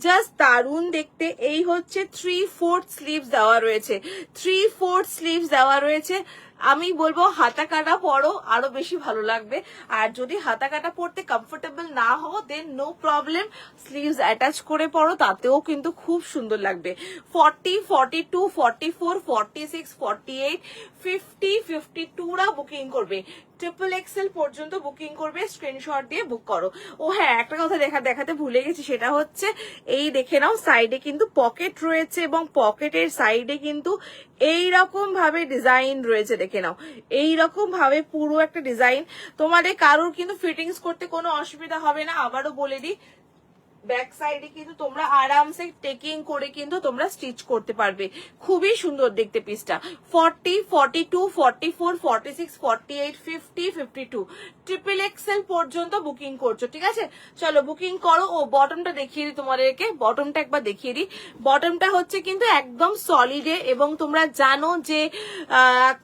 জাস্ট দারুণ দেখতে। এই হচ্ছে 3/4 স্লিভস দেওয়া রয়েছে, 3/4 স্লিভস দেওয়া রয়েছে, আমি বলবো হাতা কাটা পরো, আরো বেশি ভালো লাগবে। আর যদি হাতা কাটা পরতে কমফোর্টেবল না হও দেন নো প্রবলেম, স্লিভস অ্যাটাচ করে পরো, তাতেও কিন্তু খুব সুন্দর লাগবে। 40, 42, 44, 46, 48, 50, 52রা বুকিং করবে, XXL পর্যন্ত বুকিং করবে, স্ক্রিনশট দিয়ে বুক করো। ও হ্যাঁ, একটা কথা দেখাতে ভুলে গেছি, সেটা হচ্ছে এই দেখে নাও সাইডে কিন্তু পকেট রয়েছে এবং পকেটের সাইডে কিন্তু এইরকম ভাবে ডিজাইন রয়েছে, দেখে নাও এইরকম ভাবে পুরো একটা ডিজাইন। তোমাদের কারোর কিন্তু ফিটিংস করতে কোনো অসুবিধা হবে না, আবারও বলে দিই। ব্যাক সাইডে কিন্তু তোমরা আরামসে টেকিং করে কিন্তু তোমরা স্টিচ করতে পারবে, খুবই সুন্দর দেখতে পিসটা। 40, 42, 44, 46, 48, 50, 52 XXL পর্যন্ত বুকিং করছো, ঠিক আছে? চলো বুকিং করো। ও বটমটা দেখিয়ে দিই তোমাদেরকে, বটমটা একবার দেখিয়ে দিই। বটমটা হচ্ছে কিন্তু একদম সলিডে, এবং তোমরা জানো যে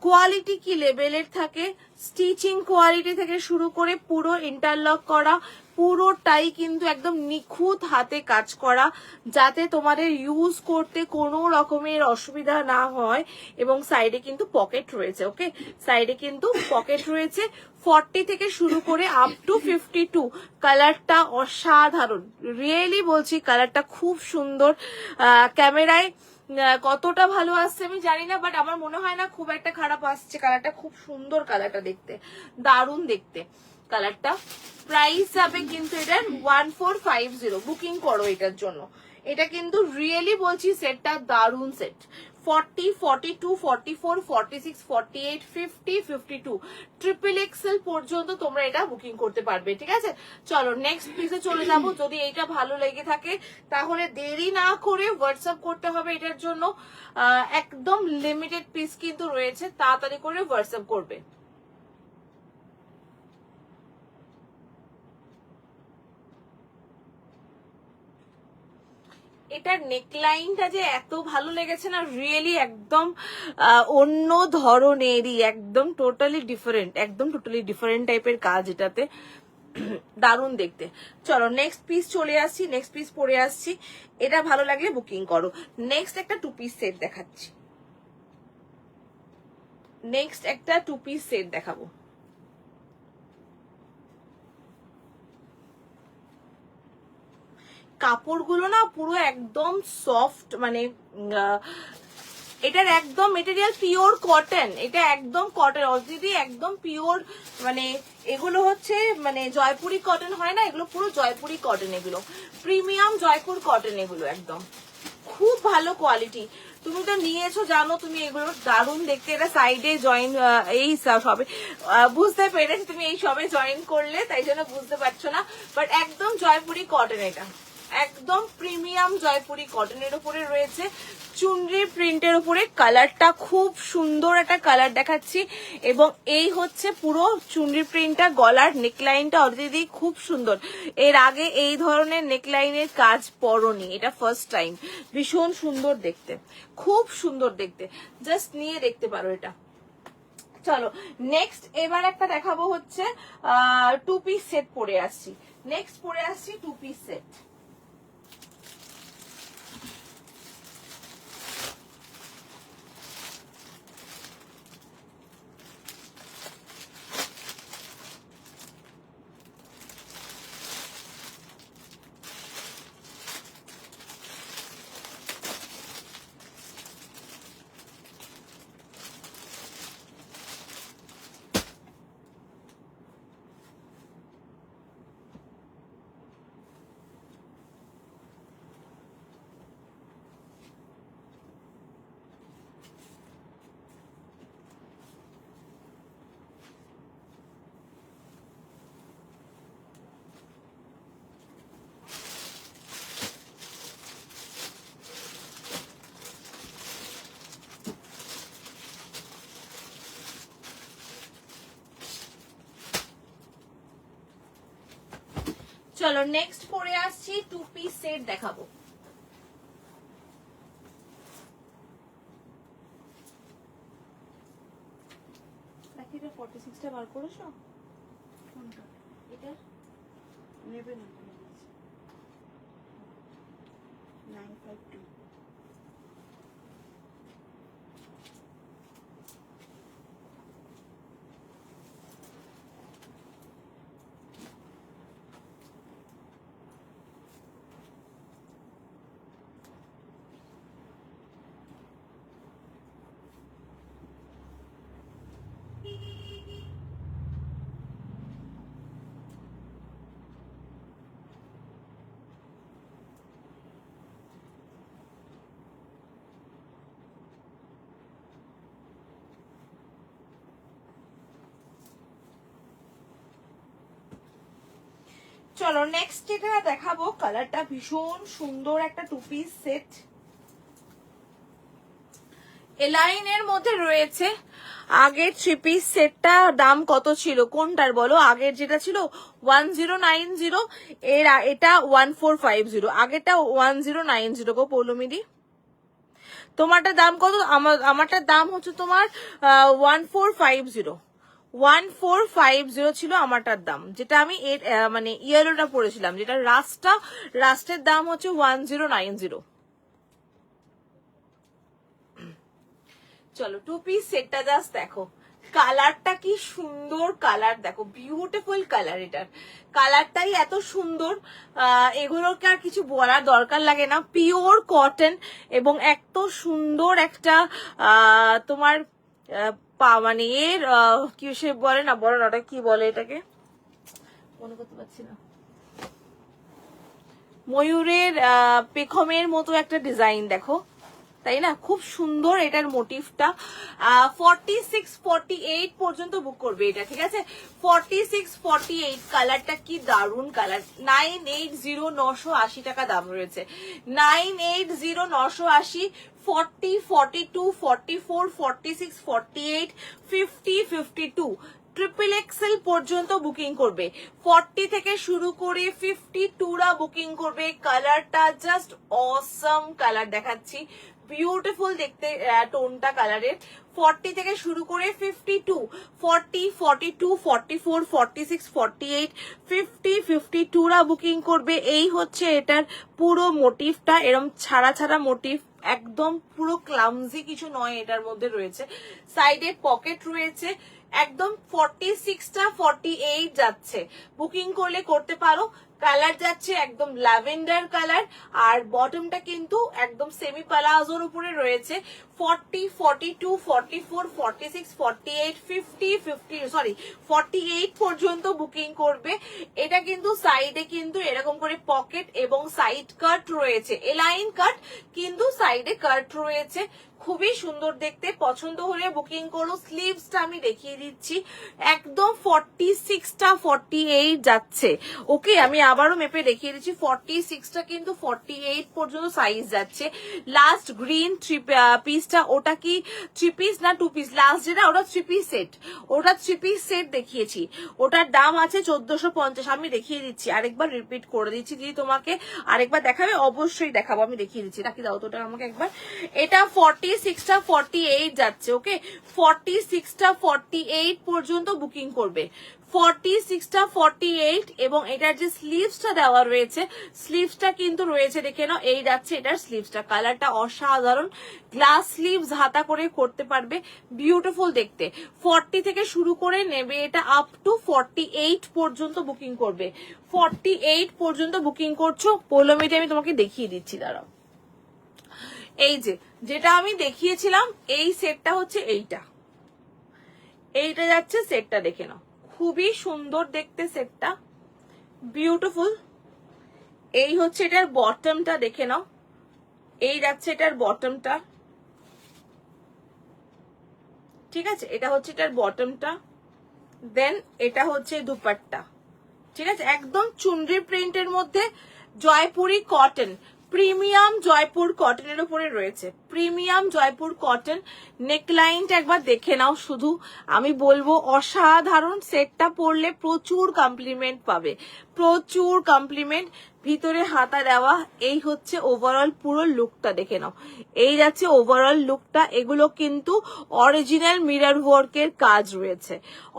কোয়ালিটি কি লেভেলের থাকে, স্টিচিং কোয়ালিটি থেকে শুরু করে পুরো ইন্টারলক করা, পুরোটাই কিন্তু একদম নিখুঁত হাতে কাজ করা, যাতে তোমাদের ইউজ করতে কোনো রকমের অসুবিধা না হয়। এবং সাইডে কিন্তু পকেট রয়েছে, ওকে, সাইডে কিন্তু পকেট রয়েছে। 40 থেকে শুরু করে আপ টু 52, কালারটা অসাধারণ, রিয়েলি বলছি কালারটা খুব সুন্দর। ক্যামেরায় কতটা ভালো আসছে আমি জানি না, বাট আমার মনে হয় না খুব একটা খারাপ আসছে, কালারটা খুব সুন্দর, কালারটা দেখতে দারুণ দেখতে কালারটা। প্রাইস যাবে কিন্তু এটার 1450, বুকিং করো এটার জন্য। এটা কিন্তু রিয়েলি বলছি সেটটা দারুণ সেট। 40, 42, 44, 46, 48, 50, 52 XXL পর্যন্ত তোমরা এটা বুকিং করতে পারবে, ঠিক আছে? চলো নেক্সট পিসে চলে যাব। যদি এইটা ভালো লেগে থাকে তাহলে দেরি না করে হোয়াটসঅ্যাপ করতে হবে এটার জন্য। একদম লিমিটেড পিস কিন্তু রয়েছে, তাড়াতাড়ি করে হোয়াটসঅ্যাপ করবে। এটার নেকলাইনটা যে এত ভালো লেগেছে না, রিয়েলি একদম অন্য ধরনেরই, একদম টোটালি ডিফারেন্ট টাইপের কাজ এটাতে, দারুণ দেখতে। চলো নেক্সট পিস চলে আসছি, নেক্সট পিস পরে আসছি। এটা ভালো লাগলে বুকিং করো। নেক্সট একটা 2 পিস সেট দেখাচ্ছি, নেক্সট একটা 2 পিস সেট দেখাবো। কাপড়গুলো না পুরো একদম সফট, মানে এটার একদম মেটেরিয়াল পিওর কটন, এটা একদম কটন অলরেডি, একদম পিওর, মানে এগুলো হচ্ছে মানে জয়পুরি কটন হয় না, এগুলো পুরো জয়পুরি কটন, এগুলো প্রিমিয়াম জয়পুর কটন, এগুলো একদম খুব ভালো কোয়ালিটি। তুমি তো নিয়েছো জানো, তুমি এগুলো দারুণ দেখতে। এটা সাইডে জয়েন, এই সবে বুঝতে পেরেছি তুমি এই সবে জয়েন করলে, তাই জন্য বুঝতে পারছো না, বাট একদম জয়পুরি কটন, এটা একদম প্রিমিয়াম জয়পুরি কটনের উপরে রয়েছে, চুনরি প্রিন্টের উপরে। কালারটা খুব সুন্দর একটা কালার দেখাচ্ছি, এবং এই হচ্ছে পুরো চুনরি প্রিন্টটা। গলার নেকলাইনটা অলরেডি খুব সুন্দর, এর আগে এই ধরনের নেকলাইনের কাজ পরনি, এটা ফার্স্ট টাইম। ভীষণ সুন্দর দেখতে, খুব সুন্দর দেখতে, জাস্ট নিয়ে দেখতে পারো এটা। চলো নেক্সট এবার একটা দেখাবো হচ্ছে 2 পিস সেট পরে আসছি। নেক্সট পরে আসছি 2 পিস সেট। চলো নেক্সট পরে আসছি 2 পিস সেট দেখাবো। দেখি এটা 46টা বার করেছো? কোনটা এটা নেবে না, 952। চলো নেক্সট যেটা দেখাবো, কালারটা ভীষণ সুন্দর একটা টু পিস সেট, এলাইনের মধ্যে রয়েছে। আগের থ্রি পিস সেটটা দাম কত ছিল কোনটার বলো? আগের যেটা ছিল 1090, এর এটা 1450, আগেরটা 1090 গো পৌলমিদি। তোমারটার দাম কত? আমারটার দাম হচ্ছে তোমার 1450, 1450 ছিল আমারটার দাম, যেটা আমি মানে ইয়েলোটা পরেছিলাম, যেটা রাস্টের দাম হচ্ছে 1090। চলো টু পিস সেটটা জাস্ট দেখো, কালারটা কি সুন্দর কালার, দেখো বিউটিফুল কালার, এটার কালারটাই এত সুন্দর, এগুলোকে আর কিছু বলার দরকার লাগে না। পিওর কটন এবং এত সুন্দর একটা তোমার মানে এর কি সে বলে না, বলো না ওটা কি বলে, এটাকে মনে করতে পারছি না, ময়ূরের পেখমের মতো একটা ডিজাইন দেখো, তাই না? খুব সুন্দর এটার মোটিভটা। 46-48 পর্যন্ত বুক করবে এটা, ঠিক আছে? 46-48, কালারটা কি দারুন কালার। 980 টাকা দাম রয়েছে, 980 40, 42, 44, 46, 48, 50, 52 ট্রিপল এক্সেল পর্যন্ত বুকিং করবে। 40 থেকে শুরু করে 52রা বুকিং করবে। কালারটা জাস্ট অসম কালার দেখাচ্ছি, বিউটিফুল দেখতে টোনটা কালারের। 40 থেকে শুরু করে 52, 40, 42, 44, 46, 48, 50, 52রা বুকিং করবে। এই হচ্ছে এটার পুরো মোটিভটা, এরম ছাড়া ছাড়া মোটিভ, একদম পুরো ক্লামজি কিছু নয় এটার মধ্যে রয়েছে। সাইডে পকেট রয়েছে, একদম 46টা 48 যাচ্ছে, বুকিং করলে করতে পারো। কালার যাচ্ছে একদম ল্যাভেন্ডার কালার, আর বটমটা কিন্তু একদম সেমি প্লাজোর উপরে রয়েছে। 40, 42, 44, 46, 48, 48 পর্যন্ত বুকিং করবে। এটা কিন্তু সাইডে কিন্তু এরকম করে পকেট এবং সাইড কাট রয়েছে, এলাইন কাট কিন্তু সাইডে কাট রয়েছে, খুবই সুন্দর দেখতে। পছন্দ হলে বুকিং করো। স্লিভসটা আমি দেখিয়ে দিচ্ছি, একদম 46টা 48 যাচ্ছে। ওকে, আমি আবারও মেপে দেখিয়ে দিচ্ছি, 46টা কিন্তু 48 পর্যন্ত সাইজ যাচ্ছে। লাস্ট গ্রিন পিসটা, ওটা কি থ্রি পিস না টু পিস? লাস্ট যেটা ওটা থ্রি পিস সেট, ওটা থ্রি পিস সেট দেখিয়েছি, ওটার দাম আছে 1450। আমি দেখিয়ে দিচ্ছি, আরেকবার রিপিট করে দিচ্ছি, যদি তোমাকে আরেকবার দেখাবে অবশ্যই দেখাবো, আমি দেখিয়ে দিচ্ছি, রাখি দাও তো ওটা আমাকে একবার। এটা 46টা 48 যাচ্ছে, ওকে? 46টা 48 পর্যন্ত বুকিং করবে, 46টা 48। এবং এটার যে স্লিভসটা দেওয়া রয়েছে, স্লিভসটা কিন্তু রয়েছে, দেখে নাও, এই যাচ্ছে এটার স্লিভসটা, কালারটা অসাধারণ, গ্লাস স্লিভস হাতা করে করতে পারবে, বিউটিফুল দেখতে। 40 থেকে শুরু করে নেবে এটা আপ টু 48 পর্যন্ত বুকিং করবে। 48 পর্যন্ত বুকিং করছো। পৌলমিতে আমি তোমাকে দেখিয়ে দিচ্ছি, দাঁড়াও। এই যে যেটা আমি দেখিয়েছিলাম, এই সেটটা হচ্ছে এইটা যাচ্ছে সেটটা, দেখে নাও, খুবই সুন্দর দেখতে সেটটা, বিউটিফুল। এই হচ্ছে এটার বটমটা, দেখে নাও, এই যাচ্ছে এটার বটমটা, ঠিক আছে? এটা হচ্ছে এটার বটমটা, দেন এটা হচ্ছে দুপাট্টা, ঠিক আছে? একদম চুনরি প্রিন্টের মধ্যে জয়পুরি কটন, প্রিমিয়াম জয়পুর কটনের উপরে রয়েছে, প্রিমিয়াম জয়পুর কটন। নেকলাইনটা একবার দেখে নাও শুধু, আমি বলবো অসাধারণ। সেটটা পরলে প্রচুর কমপ্লিমেন্ট পাবে, প্রচুর কমপ্লিমেন্ট। ভিতরে হাতা দেওয়া, এই হচ্ছে ওভারঅল পুরো লুকটা, দেখে নাও, এই যাচ্ছে ওভারঅল লুকটা। এগুলো কিন্তু অরিজিনাল মিরর ওয়ার্কের কাজ রয়েছে,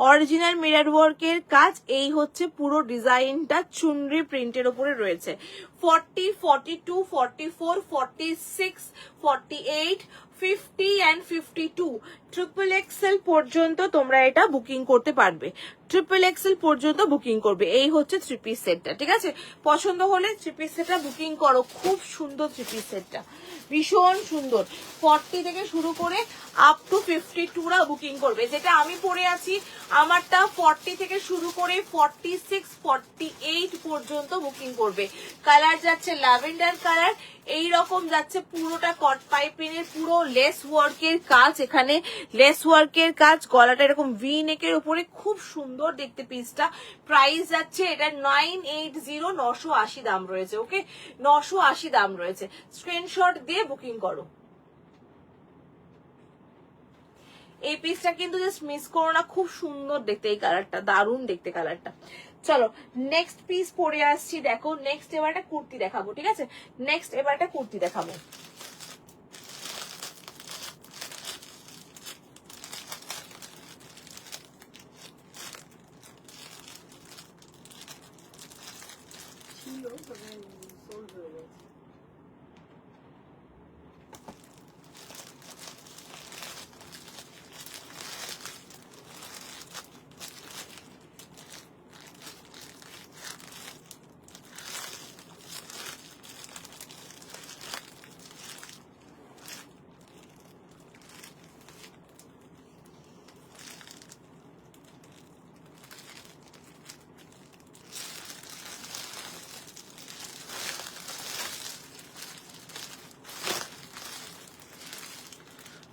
অরিজিনাল মিরর ওয়ার্কের কাজ। এই হচ্ছে পুরো ডিজাইনটা চুনরি প্রিন্টের উপরে রয়েছে। 40, 42, 44, 46, 48, 50 and 52 ট্রিপল এক্সেল পর্যন্ত তোমরা এটা বুকিং করতে পারবে, ট্রিপল এক্সেল পর্যন্ত বুকিং করবে। এই হচ্ছে থ্রি পিস সেটটা, ঠিক আছে? পছন্দ হলে থ্রি পিস সেটটা বুকিং করো, খুব সুন্দর থ্রি পিস সেটটা, ভীষণ সুন্দর। 40 থেকে শুরু করে আপ টু 52রা বুকিং করবে। যেটা আমি পরে আছি, আমারটা 40 থেকে শুরু করে 46, 48 পর্যন্ত বুকিং করবে। কালার যাচ্ছে ল্যাভেন্ডার কালার, এই রকম যাচ্ছে পুরোটা কট পাইপিনের পুরো লেস ওয়ার্কের কাজ এখানে লেস ওয়ার্কের কাজ, গলাটা এরকম ভি নেকের উপরে, খুব সুন্দর দেখতে পিসটা। প্রাইস যাচ্ছে এটা 980, 980 দাম রয়েছে। ওকে, 980 দাম রয়েছে। স্ক্রিনশট দিয়ে বুকিং করো। এই পিসটা কিন্তু জাস্ট মিস করো না, খুব সুন্দর দেখতে এই কালারটা, দারুণ দেখতে কালারটা। চলো নেক্সট পিস পরে আসছি। দেখো নেক্সট এবার একটা কুর্তি দেখাবো, ঠিক আছে? নেক্সট এবার একটা কুর্তি দেখাবো। ছিল তবে সোল্ড হয়ে গেছে।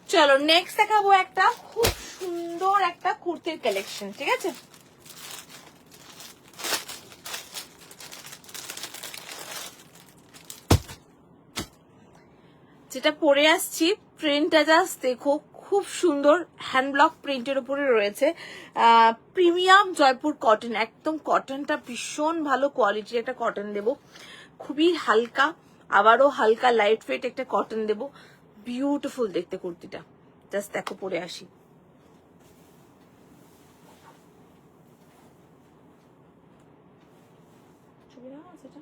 চলো নেক্সট দেখাবো একটা খুব সুন্দর একটা কুর্তির কালেকশন, ঠিক আছে? যেটা পরে আসছি, প্রিন্টটা জাস্ট দেখো, খুব সুন্দর হ্যান্ড ব্লক প্রিন্টের উপরে রয়েছে। প্রিমিয়াম জয়পুর কটন, একদম কটনটা ভীষণ ভালো কোয়ালিটির একটা কটন দেবো, খুবই হালকা, আবারও হালকা লাইট ওয়েট একটা কটন দেবো। বিউটিফুল দেখতে কুর্তিটা, জাস্ট দেখো পরে আসি। ছবি না সেটা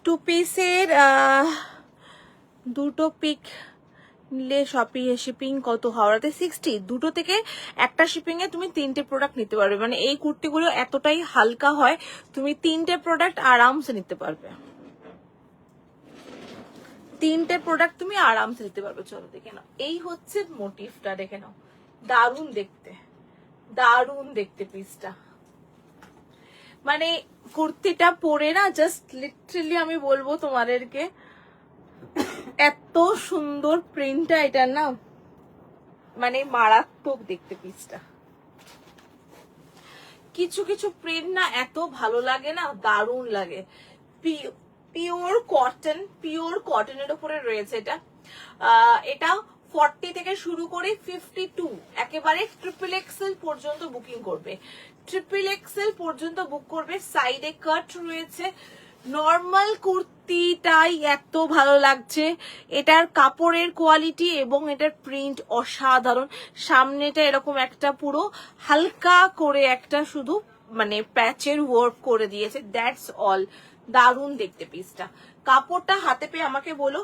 টু পিসের দুটো পিক নিলে শিপিং কত? হাওড়াতে 60, দুটো থেকে একটা শিপিং এ তুমি 3টে প্রোডাক্ট নিতে পারবে। মানে এই কুর্তিগুলো এতটাই হালকা হয়, তুমি 3টে প্রোডাক্ট আরামসে নিতে পারবে। 3টে প্রোডাক্ট তুমি আরামসে নিতে পারবে। চলো দেখে নাও, এই হচ্ছে মোটিভটা, দেখে নাও, দারুণ দেখতে, দারুণ দেখতে পিসটা। মানে কুর্তিটা পরে না জাস্ট লিটারালি আমি বলবো তোমাদেরকে, এত সুন্দর প্রিন্টটা এটা না, মানে মারাত্মক দেখতে পিসটা। কিছু কিছু প্রিন্ট না এত ভালো লাগে না, দারুণ লাগে। পিওর কটন, পিওর কটনের উপরে রয়েছে এটা। এটা 40 থেকে শুরু করে 52, একেবারে ট্রিপল এক্সেল পর্যন্ত বুকিং করবে, ট্রিপল এক্সেল পর্যন্ত বুক করবে। সাইডে কাট রয়েছে। নর্মাল কুর্তিটাই এত ভালো লাগছে, এটার কাপড়ের কোয়ালিটি এবং এটার প্রিন্ট অসাধারণ। সামনেটা এরকম একটা পুরো হালকা করে একটা শুধু মানে প্যাচের ওয়ার্ক করে দিয়েছে, দ্যাটস অল। দারুণ দেখতে পিসটা। কাপড়টা হাতে পেয়ে আমাকে বলো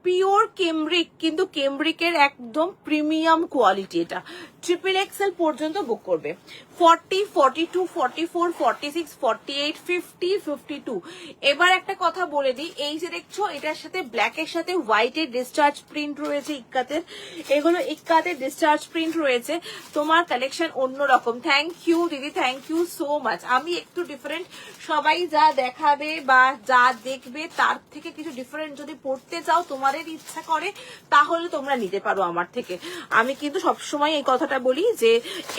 পিওর কেমব্রিক, কিন্তু কেমব্রিকের একদম প্রিমিয়াম কোয়ালিটি। এটা ট্রিপল এক্সেল পর্যন্ত বুক করবে। 40, 42, 44, 46, 48, 50, 52। এবার একটা কথা বলে দিই, এই যে দেখছো এটার সাথে ব্ল্যাকের সাথে হোয়াইটের ডিসচার্জ প্রিন্ট রয়েছে ইক্কাতের, এগুলো ইক্কাতের ডিসচার্জ প্রিন্ট রয়েছে। তোমার কালেকশন অন্যরকম। থ্যাংক ইউ দিদি, থ্যাংক ইউ সো মাচ। আমি একটু ডিফারেন্ট, সবাই যা দেখাবে বা যা দেখবে তার থেকে কিছু ডিফারেন্ট যদি পড়তে চাও, তোমাদের ইচ্ছা করে, তাহলে তোমরা নিতে পারো আমার থেকে। আমি কিন্তু সবসময় এই কথাটা বলি যে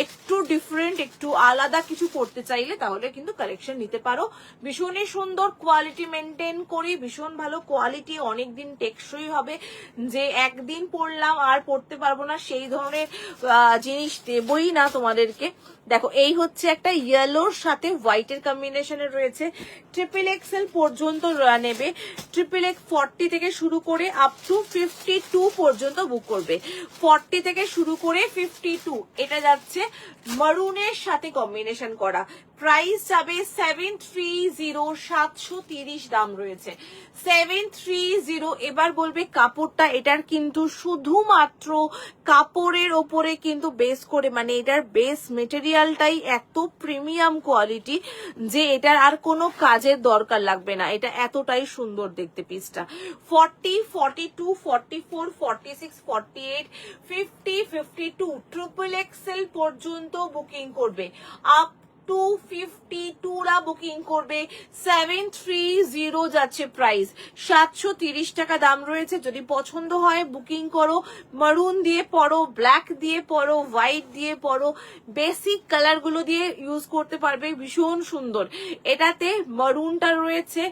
একটু ডিফারেন্ট, একটু আলাদা কিছু পড়তে চাইলে তাহলে কিন্তু কালেকশন নিতে পারো। ভীষণই সুন্দর কোয়ালিটি মেনটেন করি, ভীষণ ভালো কোয়ালিটি, অনেকদিন টেকসই হবে। যে একদিন পড়লাম আর পড়তে পারবো না সেই ধরনের জিনিস দেবই না তোমাদেরকে। দেখো এই হচ্ছে একটা ইয়েলোর সাথে হোয়াইটের কম্বিনেশনে রয়েছে। ট্রিপল এক্সেল পর্যন্ত নেবে। ট্রিপল এক্স 40 থেকে শুরু করে আপ টু 52 পর্যন্ত বুক করবে। 40 থেকে শুরু করে 52, এটা যাচ্ছে মারুনের সাথে কম্বিনেশন করা। প্রাইস যাবে 730, 730 দাম রয়েছে 730। এবার বলবে কাপড়টা, এটার কিন্তু শুধুমাত্র কাপড়ের ওপরে কিন্তু বেস করে, মানে এটার বেস মেটেরিয়ালটাই এত প্রিমিয়াম কোয়ালিটি যে এটার আর কোনো কাজের দরকার লাগবে না। এটা এতটাই সুন্দর দেখতে পিসটা। 40, 42, 44, 46, 48, 50, 52 ট্রিপল এক্সেল পর্যন্ত বুকিং করবে। আপ টু 52 রা বুকিং করবে। 730 যাচ্ছে প্রাইস, 730 টাকা দাম রয়েছে। যদি পছন্দ হয় বুকিং করো। মারুন দিয়ে পরো, ব্ল্যাক দিয়ে পরো, হোয়াইট দিয়ে পরো, বেসিক কালার গুলো দিয়ে ইউজ করতে পারবে। ভীষণ সুন্দর। এটাতে মারুনটা রয়েছে,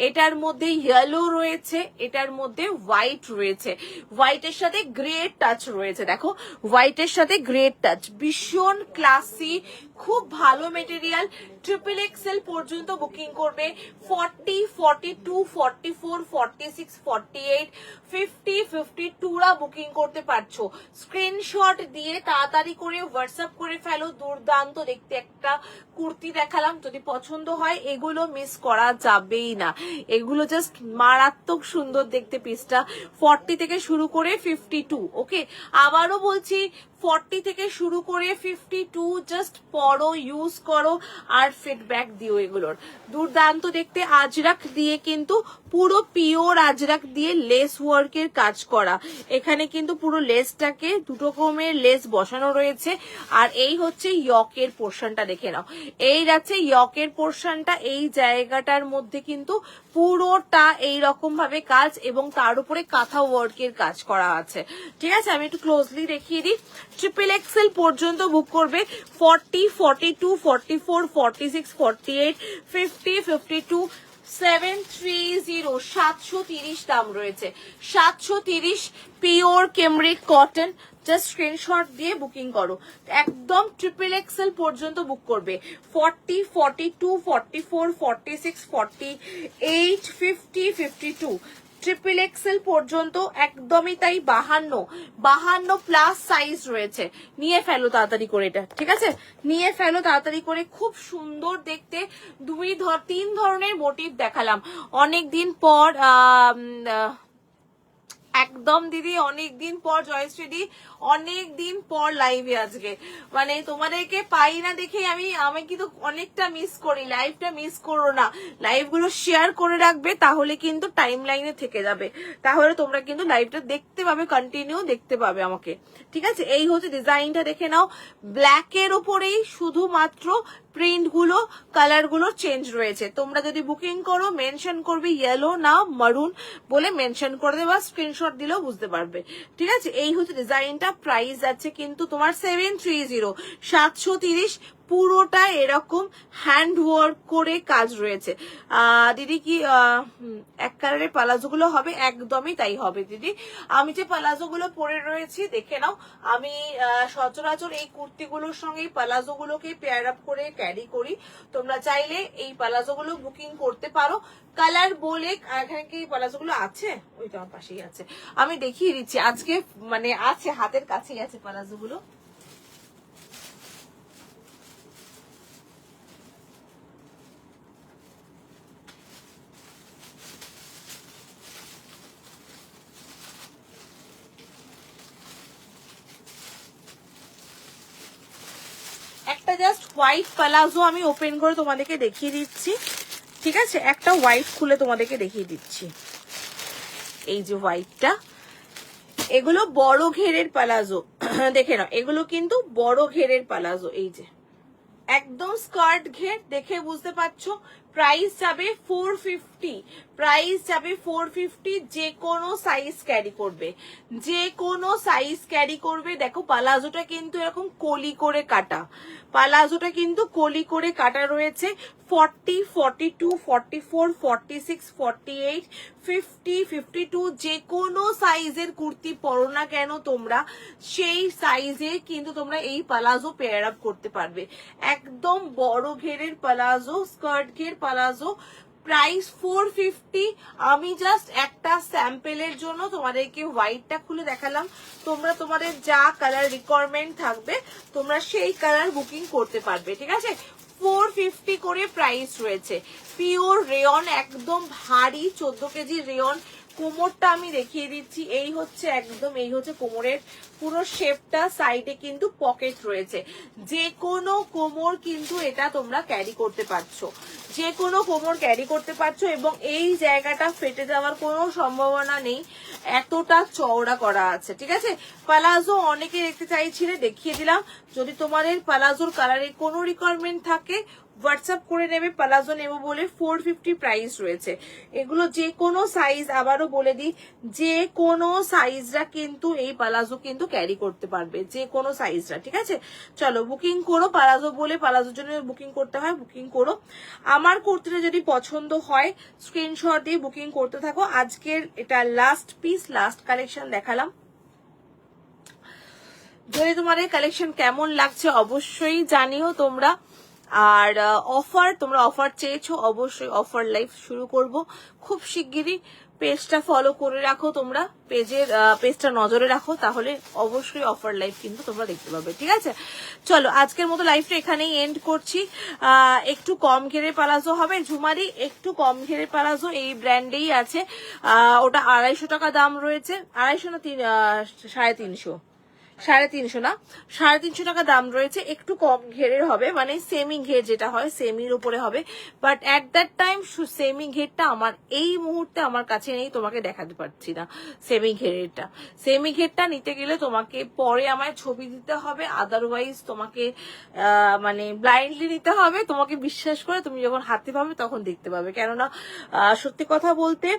এটার মধ্যে ইয়েলো রয়েছে, এটার মধ্যে হোয়াইট রয়েছে, হোয়াইটের সাথে গ্রে টাচ রয়েছে। দেখো হোয়াইটের সাথে গ্রে টাচ, ভীষণ ক্লাসি, খুব ভালো মেটেরিয়াল। ট্রিপল এক্সেল পর্যন্ত বুকিং করবে। 40, 42, 44, 46, 48, 50, 52 রা বুকিং করতে পারছো। স্ক্রিনশট দিয়ে তাড়াতাড়ি করে হোয়াটসঅ্যাপ করে ফেলো। দুর্দান্ত দেখতে একটা কুর্তি দেখালাম, যদি পছন্দ হয় এগুলো মিস করা যাবেই না। এগুলো জাস্ট মারাত্মক সুন্দর দেখতে পিসটা। 40 থেকে শুরু করে 52। ওকে, আবারও বলছি 40 থেকে শুরু করে 52 জাস্ট পরো, ইউজ করো আর ফিডব্যাক দিও। এগুলোর দুর্দান্ত দেখতে। আজরাক দিয়ে কিন্তু পুরো পিওর আজরাক দিয়ে লেস ওয়ার্কের কাজ করা। এখানে কিন্তু পুরো লেসটাকে দুটো রকমের লেস বসানো রয়েছে। আর এই হচ্ছে ইয়কের পোর্শনটা, দেখে নাও। এই যাচ্ছে ইয়কের পোর্শনটা, এই জায়গাটার মধ্যে কিন্তু পুরোটা এইরকম ভাবে কাজ এবং তার উপরে কাঁথা ওয়ার্কের কাজ করা আছে। ঠিক আছে, আমি একটু ক্লোজলি দেখিয়ে দিই। ট্রিপল এক্সেল পর্যন্ত বুক করবে। 40, 42, 44, 46, 48, 50, 52, 730, 730 দাম রয়েছে। 730 pure cambric cotton. Just screenshot দিয়ে বুকিং করো। একদম ট্রিপল এক্সেল পর্যন্ত বুক করবে। 40, 42, 44, 46, 48, 50, 52 ট্রিপল এক্সেল পর্যন্ত একদমই তাই। 52 প্লাস সাইজ রয়েছে। নিয়ে ফেলো তাড়াতাড়ি করে এটা, ঠিক আছে? নিয়ে ফেলো তাড়াতাড়ি করে। খুব সুন্দর দেখতে। 3 ধরনের মোটিভ দেখালাম। অনেকদিন পর একদম দিদি, অনেকদিন পর জয়শ্রীদি, অনেকদিন পর লাইভে আজকে। মানে তোমাদেরকে পাই না দেখে আমি কিন্তু অনেকটা মিস করি। লাইভটা মিস করো না, লাইভগুলো শেয়ার করে রাখবে, তাহলে কিন্তু টাইম লাইনে থেকে যাবে। তাহলে তোমরা কিন্তু লাইভটা দেখতে পাবে, কন্টিনিউ দেখতে পাবে আমাকে। ঠিক আছে, এই হচ্ছে ডিজাইনটা, দেখে নাও। ব্ল্যাকের উপরেই শুধুমাত্র প্রিন্ট গুলো, কালার গুলো চেঞ্জ রয়েছে। তোমরা যদি বুকিং করো মেনশন করবে ইয়েলো না মারুন বলে মেনশন করে দেবা, স্ক্রিনশট দিলেও বুঝতে পারবে। ঠিক আছে, এই হচ্ছে ডিজাইনটা। প্রাইস আছে কিন্তু তোমার 730, 730। পুরোটা এরকম হ্যান্ড ওয়ার্ক করে কাজ রয়েছে। দিদি কি এক কালারের পালাজো গুলো হবে? একদমই তাই হবে দিদি। আমি যে পালাজো গুলো পরে রয়েছি দেখে নাও। আমি সচরাচর এই কুর্তিগুলোর সঙ্গে এই পালাজো গুলোকে পেয়ার আপ করে ক্যারি করি। তোমরা চাইলে এই পালাজো গুলো বুকিং করতে পারো। কালার বলে এখানে কি পালাজো গুলো আছে? ওই তো আমার পাশেই আছে, আমি দেখিয়ে দিচ্ছি। আজকে মানে আছে, হাতের কাছেই আছে পালাজো গুলো। হোয়াইট প্লাজো আমি ওপেন করে তোমাদেরকে দেখিয়ে দিচ্ছি, ঠিক আছে? একটা হোয়াইট খুলে তোমাদেরকে দেখিয়ে দিচ্ছি, এই যে হোয়াইটটা। এগুলো বড় ঘেরের প্লাজো, দেখে নাও, এগুলো কিন্তু বড় ঘেরের প্লাজো, এই যে একদম স্কার্ট ঘের, দেখে বুঝতে পারছো। প্রাইস যাবে 450, প্রাইস যাবে 450। যে কোনো সাইজ ক্যারি করবে, যে কোনো সাইজ ক্যারি করবে। দেখো পালাজোটা কিন্তু এরকম কলি করে কাটা, পালাজোটা কিন্তু কলি করে কাটা রয়েছে। 40, 42, 44, 46, 48, 50, 52 যে কোনো সাইজের কুর্তি পরো না কেন তোমরা, সেই সাইজে কিন্তু তোমরা এই পালাজো পেয়ার আপ করতে পারবে। একদম বড় ঘেরের পালাজো, স্কার্ট ঘের পালাজো, প্রাইস 450। আমি জাস্ট একটা স্যাম্পেলের জন্য তোমাদেরকে হোয়াইটটা খুলে দেখালাম। তোমরা তোমাদের যা কালার রিকোয়ারমেন্ট থাকবে তোমরা সেই কালার বুকিং করতে পারবে, ঠিক আছে? 450 করে প্রাইস রয়েছে। পিওর রেয়ন, একদম ভারী 14 কেজি রেয়ন। কোমরটা আমি দেখিয়ে দিচ্ছি, এই হচ্ছে একদম, এই হচ্ছে কোমরের পুরো শেপটা, সাইডে কিন্তু পকেট রয়েছে। যে কোনো কোমর কিন্তু এটা তোমরা ক্যারি করতে পারছো, যে কোনো কোমর ক্যারি করতে পারছো, এবং এই জায়গাটা ফেটে যাওয়ার কোনো সম্ভাবনা নেই, এতটা চওড়া করা আছে, ঠিক আছে? পালাজো অনেকে দেখতে চাইছিলে, দেখিয়ে দিলাম। যদি তোমাদের পালাজোর কালারে কোনো রিকোয়ারমেন্ট থাকে হোয়াটসঅ্যাপ করে নেবে, পালাজো নেবো বলে। 450 প্রাইস রয়েছে। এগুলো যে কোনো সাইজ, আবারও বলে দিই, যে কোনো সাইজরা কিন্তু এই পালাজো কিন্তু ক্যারি করতে পারবে, যে কোনো সাইজরা, ঠিক আছে? চলো বুকিং করো, পালাজো বলে পালাজোর জন্য বুকিং করতে হয়, বুকিং করো। আমার কুর্তিটা যদি পছন্দ হয় স্ক্রিনশট দিয়ে বুকিং করতে থাকো। আজকের এটা লাস্ট পিস, লাস্ট কালেকশন দেখালাম। যদি তোমাদের কালেকশন কেমন লাগছে অবশ্যই জানিও তোমরা। আর অফার, তোমরা অফার চেয়েছো, অবশ্যই অফার লাইভ শুরু করব খুব শিগগিরই। পেজটা ফলো করে রাখো তোমরা, পেজটা নজরে রাখো, তাহলে অবশ্যই অফার লাইভ কিন্তু তোমরা দেখতে পাবে, ঠিক আছে? চলো আজকের মতো লাইভটা এখানেই এন্ড করছি। একটু কম ঘেরের পালাজো হবে ঝুমারি, একটু কম ঘেরের পালাজো এই ব্র্যান্ডেই আছে। ওটা 250 টাকা দাম রয়েছে, 250 না 350, 350 না, 350 টাকা দাম রয়েছে। একটু কম ঘেরের হবে, মানে সেমি ঘের যেটা হয় সেমির উপরে হবে, but at that time semi ঘেরটা আমার এই মুহূর্তে আমার কাছে নেই, তোমাকে দেখাতে পারছি না সেমি ঘেরেরটা। সেমি ঘেরটা নিতে গেলে তোমাকে পরে আমায় ছবি দিতে হবে, আদারওয়াইজ তোমাকে মানে ব্লাইন্ডলি নিতে হবে। তোমাকে বিশ্বাস করে তুমি যখন হাতে পাবে তখন দেখতে পাবে, কেননা সত্যি কথা বলতে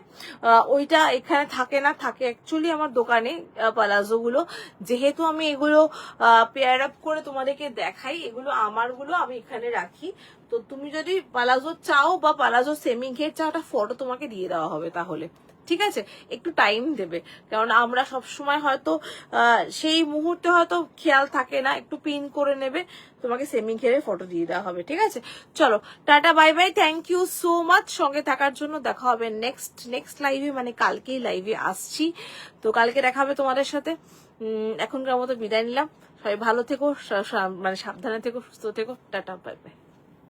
ওইটা এখানে থাকে না, থাকে অ্যাকচুয়ালি আমার দোকানে পালাজো গুলো। যেহেতু আমি এগুলো পেয়ার আপ করে তোমাদেরকে দেখাই, এগুলো আমারগুলো আমি এখানে রাখি। তো তুমি যদি পালাজো চাও বা পালাজো সেমি ঘের চাও, একটা ফটো তোমাকে দিয়ে দেওয়া হবে তাহলে, ঠিক আছে? একটু টাইম দেবে, কারণ আমরা সব সময় হয়তো সেই মুহূর্তে হয়তো খেয়াল থাকে না, একটু পিন করে নেবে, তোমাকে সেমি ঘেরে ফটো দিয়ে দেওয়া হবে, ঠিক আছে? চলো tata bye bye, thank you so much সঙ্গে থাকার জন্য। দেখা হবে নেক্সট লাইভে, মানে কালকেই লাইভে আসছি, তো কালকে দেখা হবে তোমাদের সাথে। এখনকার মতো বিদায় নিলাম, সবাই ভালো থেকো, মানে সাবধানে থেকো, সুস্থ থেকো, টাটা বাই বাই।